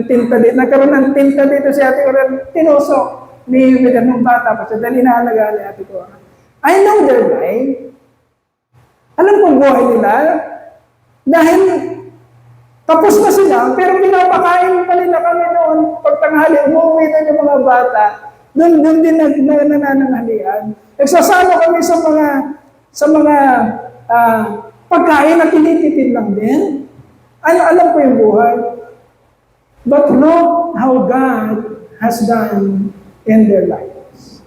tinta dito. Nagkaroon ng tinta dito si Ate Cora. Tinusok ni Miguel ng bata pa siya dahil inaalagaan ni Ate Cora. I know their life. Alam kong buhay nila. Dahil tapos na sila, pero pinapakain pa nila kami noon. Pagtanghali, umuwi na yung mga bata. Doon din nanananghalian. Nagsasama kami sa mga pagkain na tinitipid lang din. Alam ko yung buhay. But look how God has done in their lives.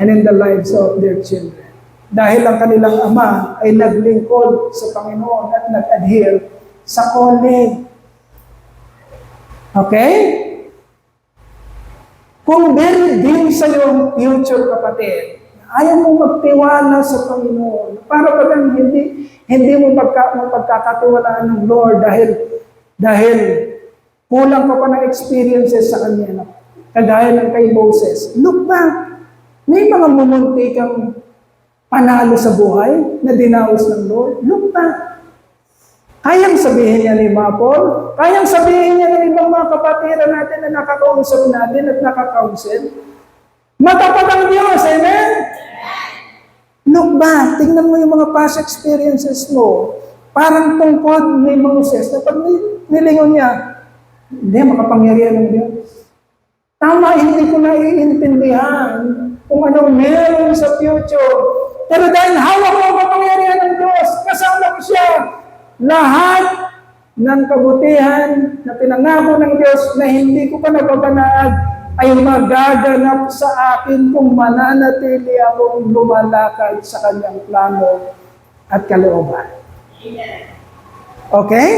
And in the lives of their children. Dahil ang kanilang ama ay naglingkod sa Panginoon at nag-adhere sa calling. Okay? Kung meron din sa iyong future, kapatid, ayaw mo magtiwala sa Panginoon. Para bagang hindi mo magkakatiwalaan ng Lord dahil kulang ka pa ng experiences sa Kanya. Kagaya ng kay Moses. Look back. May mga mumunti kang panalo sa buhay na dinaos ng Lord. Look back. Kayang sabihin niya ni Mapol, kayang sabihin niya ng ibang mga kapatiran natin na nakakausap natin at nakakaunsel. Matapat ang Diyos, amen? Look back, tingnan mo yung mga past experiences mo. Parang tungkod ni Moses na pag nilingon niya, hindi, makapangyarihan ng Diyos. Tama, hindi ko naiintindihan kung anong meron sa future. Pero dahil hawak mo ang kapangyarihan ng Diyos, kasama ko siya. Lahat ng kabutihan na pinangako ng Diyos na hindi ko pa napapanaag ay magaganap sa akin kung mananatili akong lumalakad sa Kanyang plano at kalooban. Okay?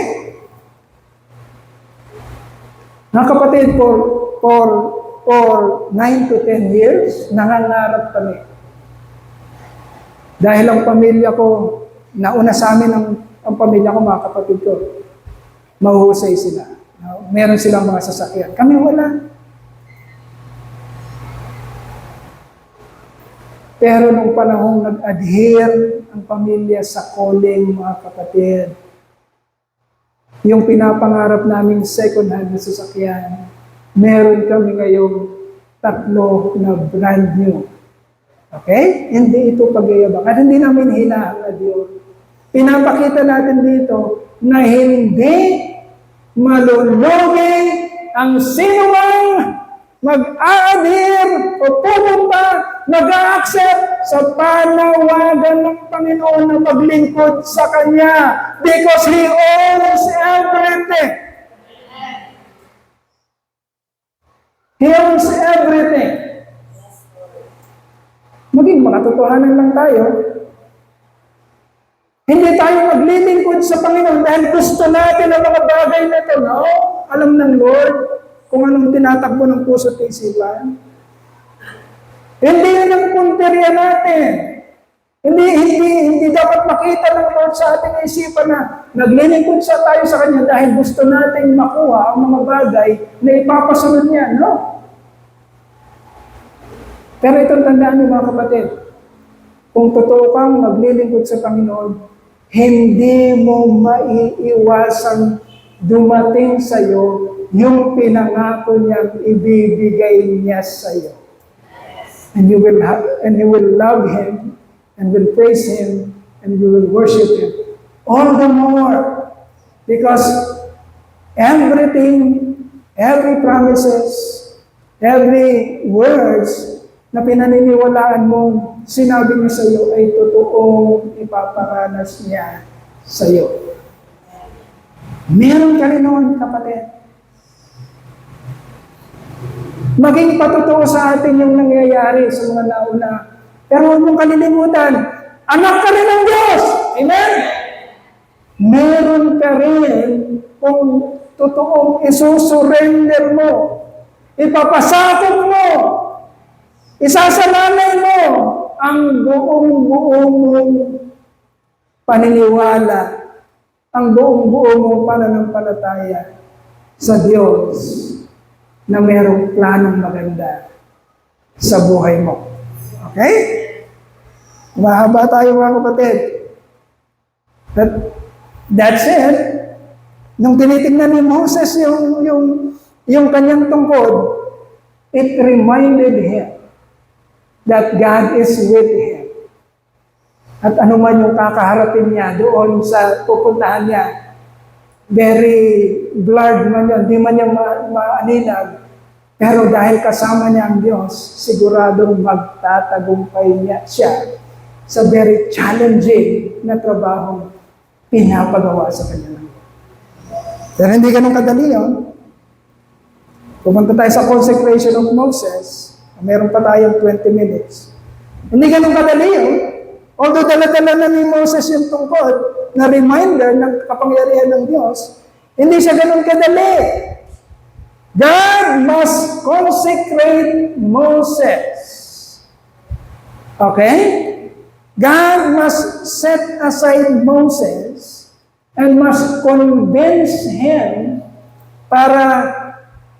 Mga kapatid, for 9 to 10 years, nangangarap kami. Dahil ang pamilya ko, nauna sa amin ang pamilya ko, mga kapatid ko, mahuhusay sila. Meron silang mga sasakyan. Kami wala. Pero nung panahong nag-adhere ang pamilya sa calling, mga kapatid, yung pinapangarap namin second hand na sasakyan, meron kami ngayong 3 na brand new. Okay? Hindi ito pagyayabang. At hindi namin hinahang na Diyos. Pinapakita natin dito na hindi malulugi ang sinumang mag-a-adhere o pumunta mag-accept sa panawagan ng Panginoon na maglingkod sa Kanya because He owns everything. He owns everything. Maging makatotohanan lang tayo. Hindi tayo maglilingkod sa Panginoon dahil gusto natin ang mga bagay na ito. No? Alam ng Lord kung anong tinatakbo ng puso at isipan. Hindi yun ang punteriya natin. Hindi dapat makita ng Lord sa ating isipan na naglilingkod tayo sa Kanya dahil gusto nating makuha ang mga bagay na ipapasunod niya. No? Pero itong tandaan niyo mga kapatid, kung totoo kang maglilingkod sa Panginoon, hindi mo maiiwasang dumating sa iyo yung pinangako niyang ibibigay niya sa iyo. And you will love Him, and will praise Him, and you will worship Him. All the more, because everything, every promises, every words na pinaniniwalaan mong sinabi niya sa iyo ay totoong ipaparanas niya sa iyo. Meron ka rin noon, kapatid. Maging patotoo sa atin yung nangyayari sa mga nauna. Pero huwag mong kalilimutan, anak ka rin ng Diyos. Amen? Meron ka rin kung totoong isusurrender mo, ipapasakop mo, isasalanay mo ang buong paniniwala, ang buong pananampalataya sa Diyos na mayroong planong maganda sa buhay mo. Okay? Mahaba tayo mga kapatid. That's it. Nung tinitingnan ni Moses yung kanyang tungkod, it reminded him that God is with him. At ano man yung kakaharapin niya doon sa pupuntahan niya, very blurred man yun, di man niya maaninag, pero dahil kasama niya ang Diyos, siguradong magtatagumpay niya siya sa very challenging na trabaho pinapagawa sa kanya. Pero hindi ganun kadali yun. Pumunta tayo sa consecration of Moses, meron pa tayong 20 minutes. Hindi ganun kadali yun. Although dala-dala na ni Moses yung tungkol na reminder ng kapangyarihan ng Diyos, hindi siya ganun kadali. God must consecrate Moses. Okay? God must set aside Moses and must convince him para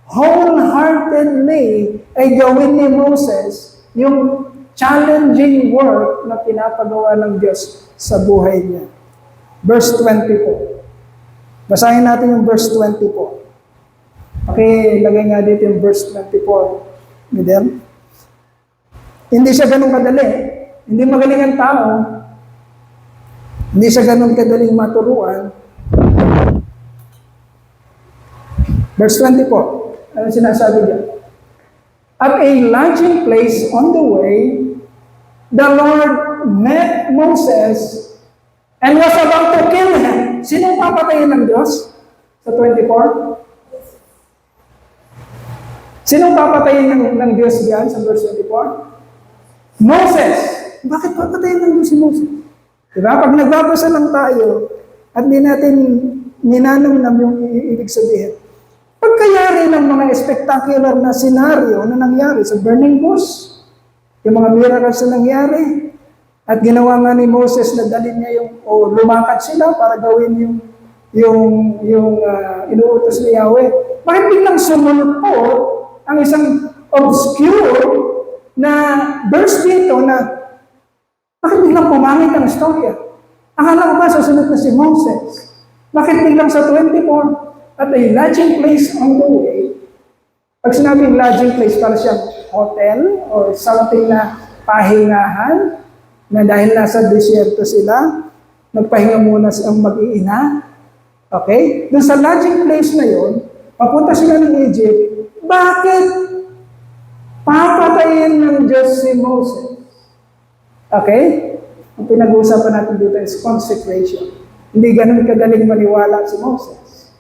wholeheartedly ay gawin ni Moses yung challenging work na pinapagawa ng Diyos sa buhay niya. Verse 24. Basahin natin yung verse 24. Lagay nga dito yung verse 24. Midel. Hindi siya ganun kadali. Hindi magaling ang tao. Hindi siya ganun kadaling maturuan. Verse 24. Ano sinasabi diyan? At a lodging place on the way, the Lord met Moses and was about to kill him. Sino papatayin ng Diyos? Sa 24? Sino papatayin ng Diyos diyan sa verse 24? Moses. Bakit papatayin ng Diyos si Moses? Diba? Pag nagbabasa lang tayo at di natin ninanamnam yung ibig sabihin, pagkayari ng mga spectacular na senaryo na nangyari sa burning bush, yung mga miracles na nangyari, at ginawa nga ni Moses na dalhin niya lumakad sila para gawin yung inuutos ni Yahweh. Bakit biglang sumunod po ang isang obscure na verse dito na bakit biglang pumangit ang istorya? Akala ko ba susunod na si Moses? Bakit biglang sa 24? At a lodging place on the way, pag sinabing lodging place, para siyang hotel or something na pahingahan, na dahil nasa desierto sila, nagpahinga muna silang mag-iina. Okay? Doon sa lodging place na yon, papunta sila ng Egypt. Bakit? Papatayin ng Diyos si Moses. Okay? Ang pinag-uusapan natin dito is consecration. Hindi ganun kagaling maniwala si Moses.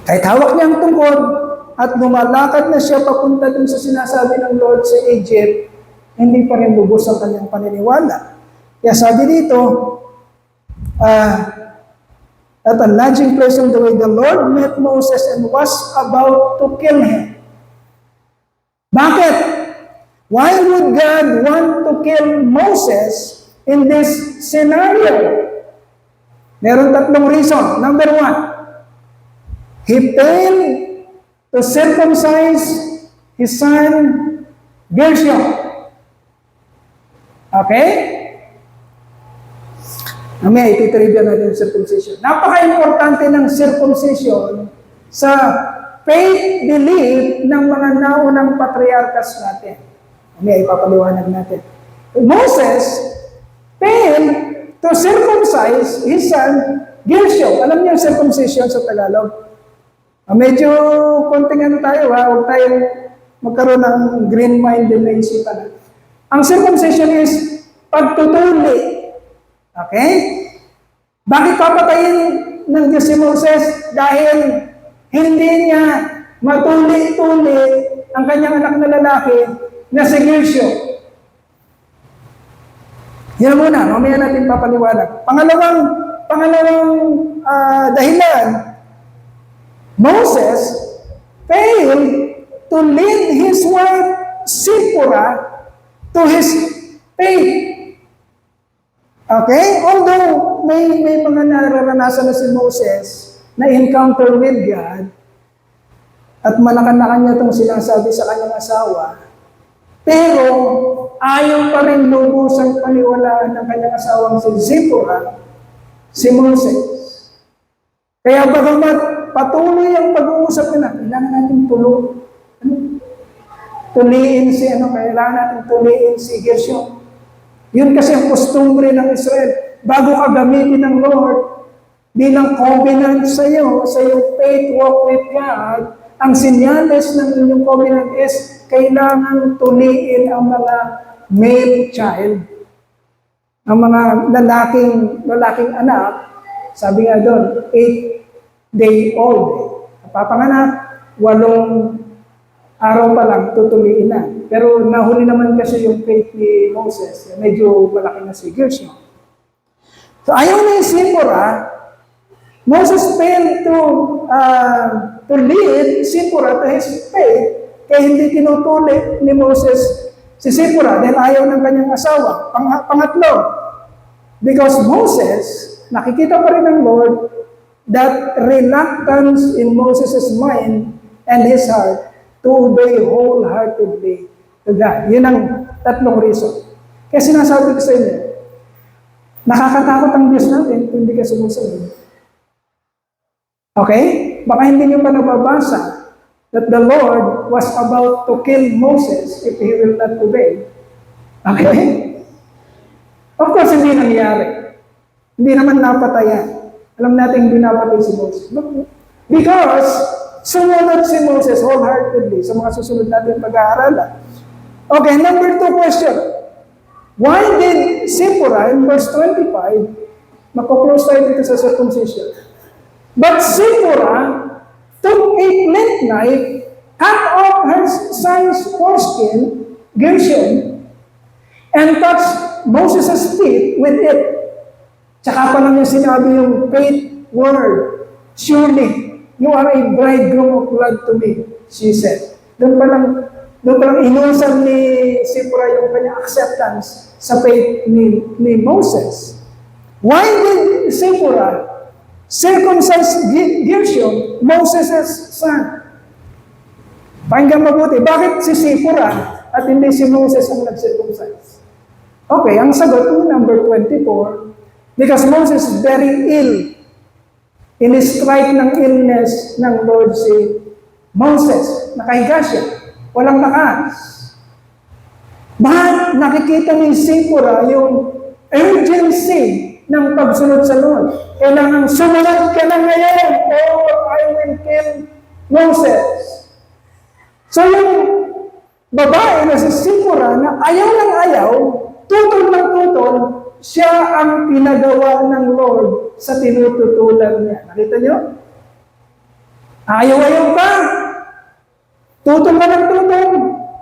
Kahit hawak niya ang tungkod at lumalakad na siya papunta dun sa sinasabi ng Lord sa Egypt, hindi pa rin bubus ang kanyang paniniwala. Kaya sabi dito, at a lodging place on the way, the Lord met Moses and was about to kill him. Bakit? Why would God want to kill Moses in this scenario? Meron tatlong reason. Number one, he failed to circumcise his son Gershom. Okay? Mamaya ititrivia natin yung circumcision. Napaka-importante ng circumcision sa faith belief ng mga naunang patriarchas natin. Mamaya ipapaliwanag natin. Moses failed to circumcise his son Gershom. Alam niyo yung circumcision sa Tagalog? Medyo konting ano tayo ha, huwag tayong magkaroon ng green mind din na isipan. Ang circumcision is pagtutuli. Okay? Bakit papatayin ng Diyos si Moses? Dahil hindi niya matuli-tuli ang kanyang anak na lalaki na si Gershom. Yan muna, mamaya natin papaliwanag. Pangalawang dahilan, Moses failed to lead his wife Zipporah to his faith. Okay? Although may mga nararanasan na si Moses na encounter with God at malakan-lakan niya itong sinasabi sa kanyang asawa, pero ayaw pa rin lubusang paniwalaan ng kanyang asawang si Zipporah, si Moses. Kaya bagamat patuloy ang pag-uusap nila, kailangan natin kailangan natin tuliin si Gershom. Yun kasi ang kostumbre ng Israel. Bago ka gamitin ng Lord bilang covenant sa iyong faith walk with God, ang sinyales ng inyong covenant is kailangan tuliin ang mga male child. Ang mga lalaking anak, sabi nga doon, 8-day-old. Papanganak, 8 araw pa lang, tutuliin na. Pero nahuli naman kasi yung faith ni Moses. Medyo malaki na si Gershom. So ayaw na yung Zipporah, Moses failed to lead Zipporah to his faith, kaya hindi tinutuli ni Moses si Zipporah dahil ayaw ng kanyang asawa. Pangatlo, because Moses, nakikita pa rin ng Lord that reluctance in Moses' mind and his heart to obey wholeheartedly to God. Yun ang tatlong reason. Kaya sinasabi ko sa inyo, nakakatakot ang Diyos natin kung hindi ka sumusunod. Okay? Baka hindi nyo pa nababasa that the Lord was about to kill Moses if he will not obey. Okay? Of course, hindi nangyari. Hindi naman napatayan. Alam natin hindi napatay si Moses. Because sumunod si Moses wholeheartedly sa mga susunod natin pag-aaralan. Okay, number 2 question. Why did Zipporah, in verse 25, mako-close tayo dito sa circumcision, but Zipporah took a flint knife, cut off her son's foreskin, Gershom, and touched Moses' feet with it. Tsaka pa lang yung sinabi yung faith word, surely, you are a bridegroom of blood to me, she said. Doon pa lang inusan ni Zipporah yung kanyang acceptance sa faith ni Moses. Why did Zipporah circumcise Gershom, Moses' son? Pakinggan mabuti, bakit si Zipporah at hindi si Moses ang nag-circumcise? Okay, ang sagot number 24, because Moses is very ill. In-strike ng illness ng Lord si Moses. Nakahiga siya. Walang lakas. Bakit nakikita ni Zipporah yung urgency ng pagsunod sa Lord? Kailangan sumunod ka na ngayon or I will kill Moses. So yung babae na si Sipora na ayaw ng ayaw, tutol ng tutol, siya ang pinagawa ng Lord sa tinututulan niya. Nakita niyo? Ayaw-ayaw ka. Tutol ka ng tutol.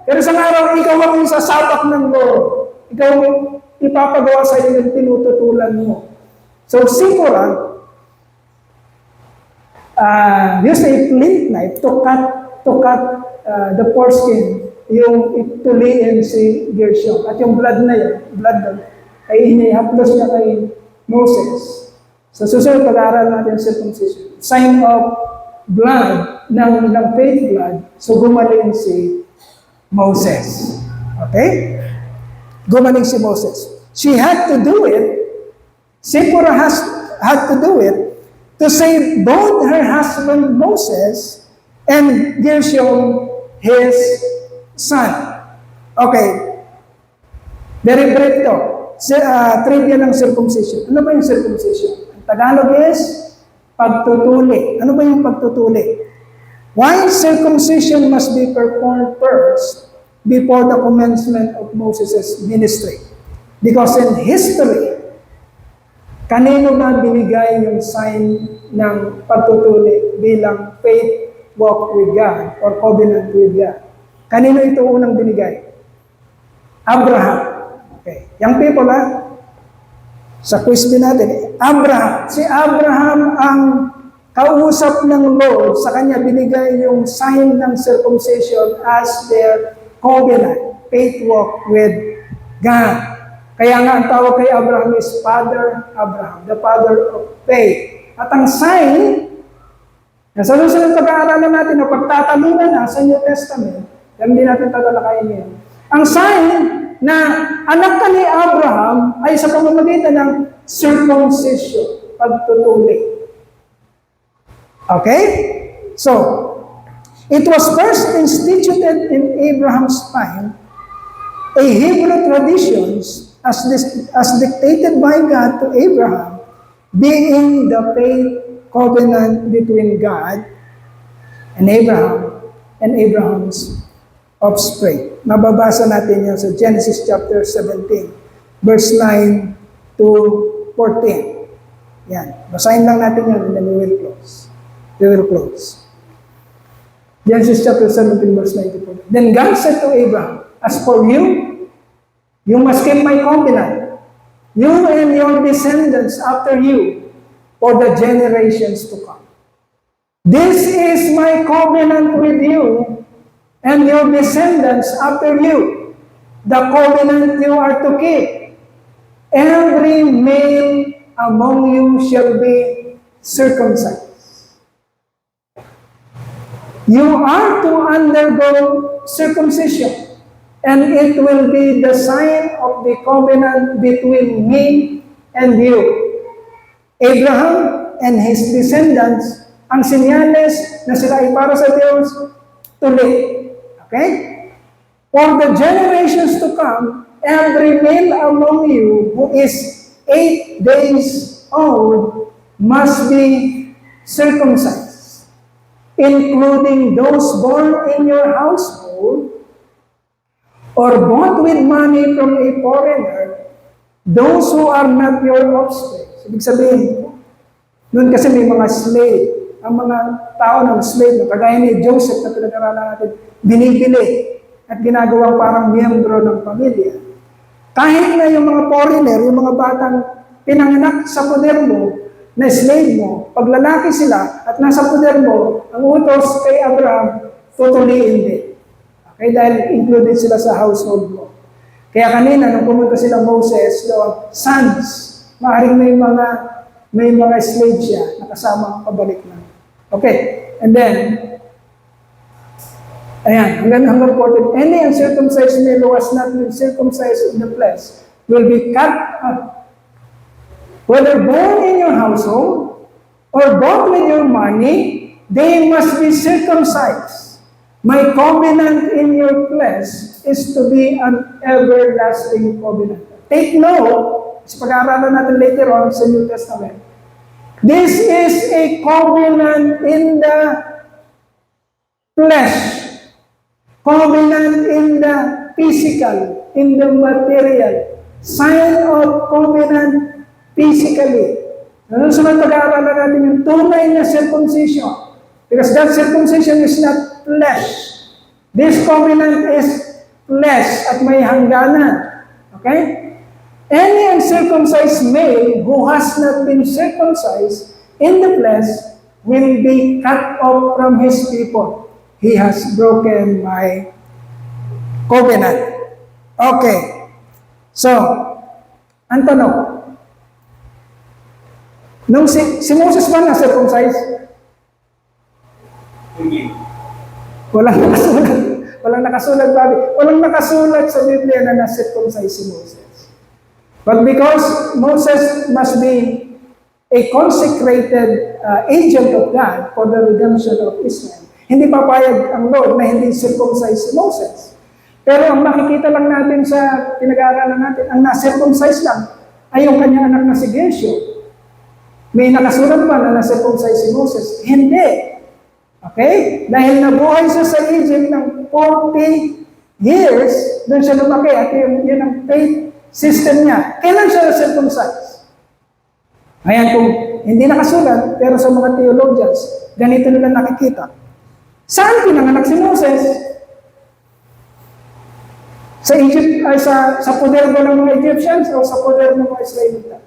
Pero sa araw, ikaw ang sasabak ng Lord. Ikaw ang ipapagawa sa iyo yung tinututulan mo. So, Sipora, used a flint knife to cut the foreskin, yung ituliin si Gershom. At yung blood na yun, ay inihaplos niya kay Moses. Sa susunod, pag-aaral natin circumcision. Sign of blood, ng faith blood, so gumaling si Moses. Okay? Gumaling si Moses. She had to do it, Sipora had to do it, to save both her husband Moses and Gershom, his son. Okay. Very brief to. Trivia ng circumcision. Ano ba yung circumcision? Ang Tagalog is pagtutuli. Ano ba yung pagtutuli? Why circumcision must be performed first before the commencement of Moses' ministry? Because in history, kanino ba binigay yung sign ng pagtutuli bilang faith walk with God or covenant with God? Kanino ito unang binigay? Abraham. Okay. Young people, sa quiz din natin, Abraham. Si Abraham ang kausap ng Lord, sa kanya binigay yung sign ng circumcision as their covenant, faith walk with God. Kaya nga ang tawag kay Abraham is Father Abraham, the father of faith. At ang sign, na sa susunod pag-aaralan natin na pagtatalunan na sa New Testament, hindi natin tatalakayin yun. Ang sign na anak ka ni Abraham ay sa pamamagitan ng circumcision, pagtutuli. Okay? So, it was first instituted in Abraham's time, a Hebrew traditions as dictated by God to Abraham, being the faith covenant between God and Abraham's offspring. Mababasa natin yan sa Genesis chapter 17, verse 9 to 14. Yan. Basahin lang natin yan and then we will close. Genesis chapter 17, verse 9 to 14. Then God said to Abraham, as for you, you must keep my covenant, you and your descendants after you, for the generations to come. This is my covenant with you and your descendants after you, the covenant you are to keep. Every male among you shall be circumcised. You are to undergo circumcision, and it will be the sign of the covenant between me and you. Abraham and his descendants, ang senyales na sila ay para sa Diyos, tuli. Okay? For the generations to come, every male among you who is 8 days old must be circumcised, including those born in your household, or bought with money from a foreigner, those who are not your offspring. Ibig sabihin, noon kasi may mga slave. Ang mga tao ng slave, na kagaya ni Joseph na pinag-aralan natin, binibili at ginagawang parang miyembro ng pamilya. Kahit na yung mga foreigner, yung mga batang pinanganak sa poder mo, na slave mo, pag lalaki sila at nasa poder mo, ang utos kay Abraham, tutuliin din. Okay, dahil included sila sa household mo. Kaya kanina, nung pumunta sila Moses, doon, sons, maaaring may mga slave siya na kasama pabalik na. Okay, and then, ayan, hanggang 14, any uncircumcised male who has not been circumcised in the flesh will be cut up. Whether born in your household or bought with your money, they must be circumcised. My covenant in your flesh is to be an everlasting covenant. Take note, sa pag-aaralan natin later on sa New Testament, this is a covenant in the flesh. Covenant in the physical, in the material. Sign of covenant physically. Sunod pag-aaralan natin yung tunay na circumcision. Because that circumcision is not flesh. This covenant is flesh at may hangganan. Okay? Any uncircumcised male who has not been circumcised in the flesh will be cut off from his people. He has broken my covenant. Okay. So, ang tanong, nung si Moses ba na-circumcised? Hindi. Walang nakasulat. Walang nakasulat, babi. Walang nakasulat sa Biblia na na-circumcise si Moses. But because Moses must be a consecrated agent of God for the redemption of Israel, hindi papayag ang Lord na hindi circumcise si Moses. Pero ang makikita lang natin sa pinag-aaralan natin, ang na-circumcise lang ay yung kanyang anak na si Gershom. May nakasulat ba na na-circumcise si Moses? Hindi. Okay? Dahil nabuhay siya sa Egypt ng 40 years, doon siya lumaki at yun ang faith system niya. Kailan siya na-circumcise? Ayan, kung hindi nakasulat, pero sa mga theologians, ganito nila nakikita. Saan pinanganak si Moses? Sa Egypt, ay sa poder ba ng mga Egyptians o sa poder ng mga Israelita?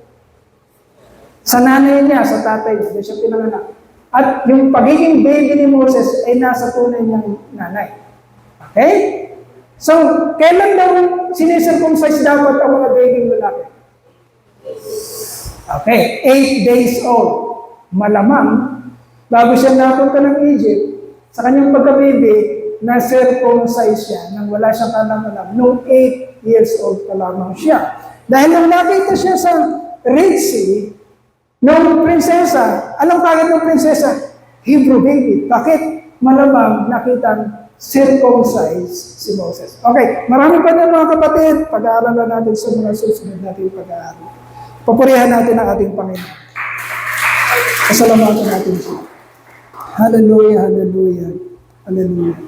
Sa nanay niya, sa tatay niya, doon siya pinanganak. At yung pagiging baby ni Moses ay nasa tunay niyang nanay. Okay? So, kailan daw sinicircumcise dapat ang mga baby lalaki? Okay, 8 days old. Malamang, bago siya napunta ng Egypt, sa kanyang pagka-baby, na-circumcise siya nang wala siyang kalam-alam. Noong 8 years old pa lamang siya. Dahil nung nakita siya sa Red Sea, nung prinsesa, anong kagad ng prinsesa? Hebrew baby. Bakit? Malamang nakitang circumcise si Moses. Okay, marami pa na mga kapatid. Pag-aaralan natin sa mga susunod natin pag-aaral. Papurihan natin ang ating Panginoon. Pasalamatan natin siya. Hallelujah, hallelujah, hallelujah.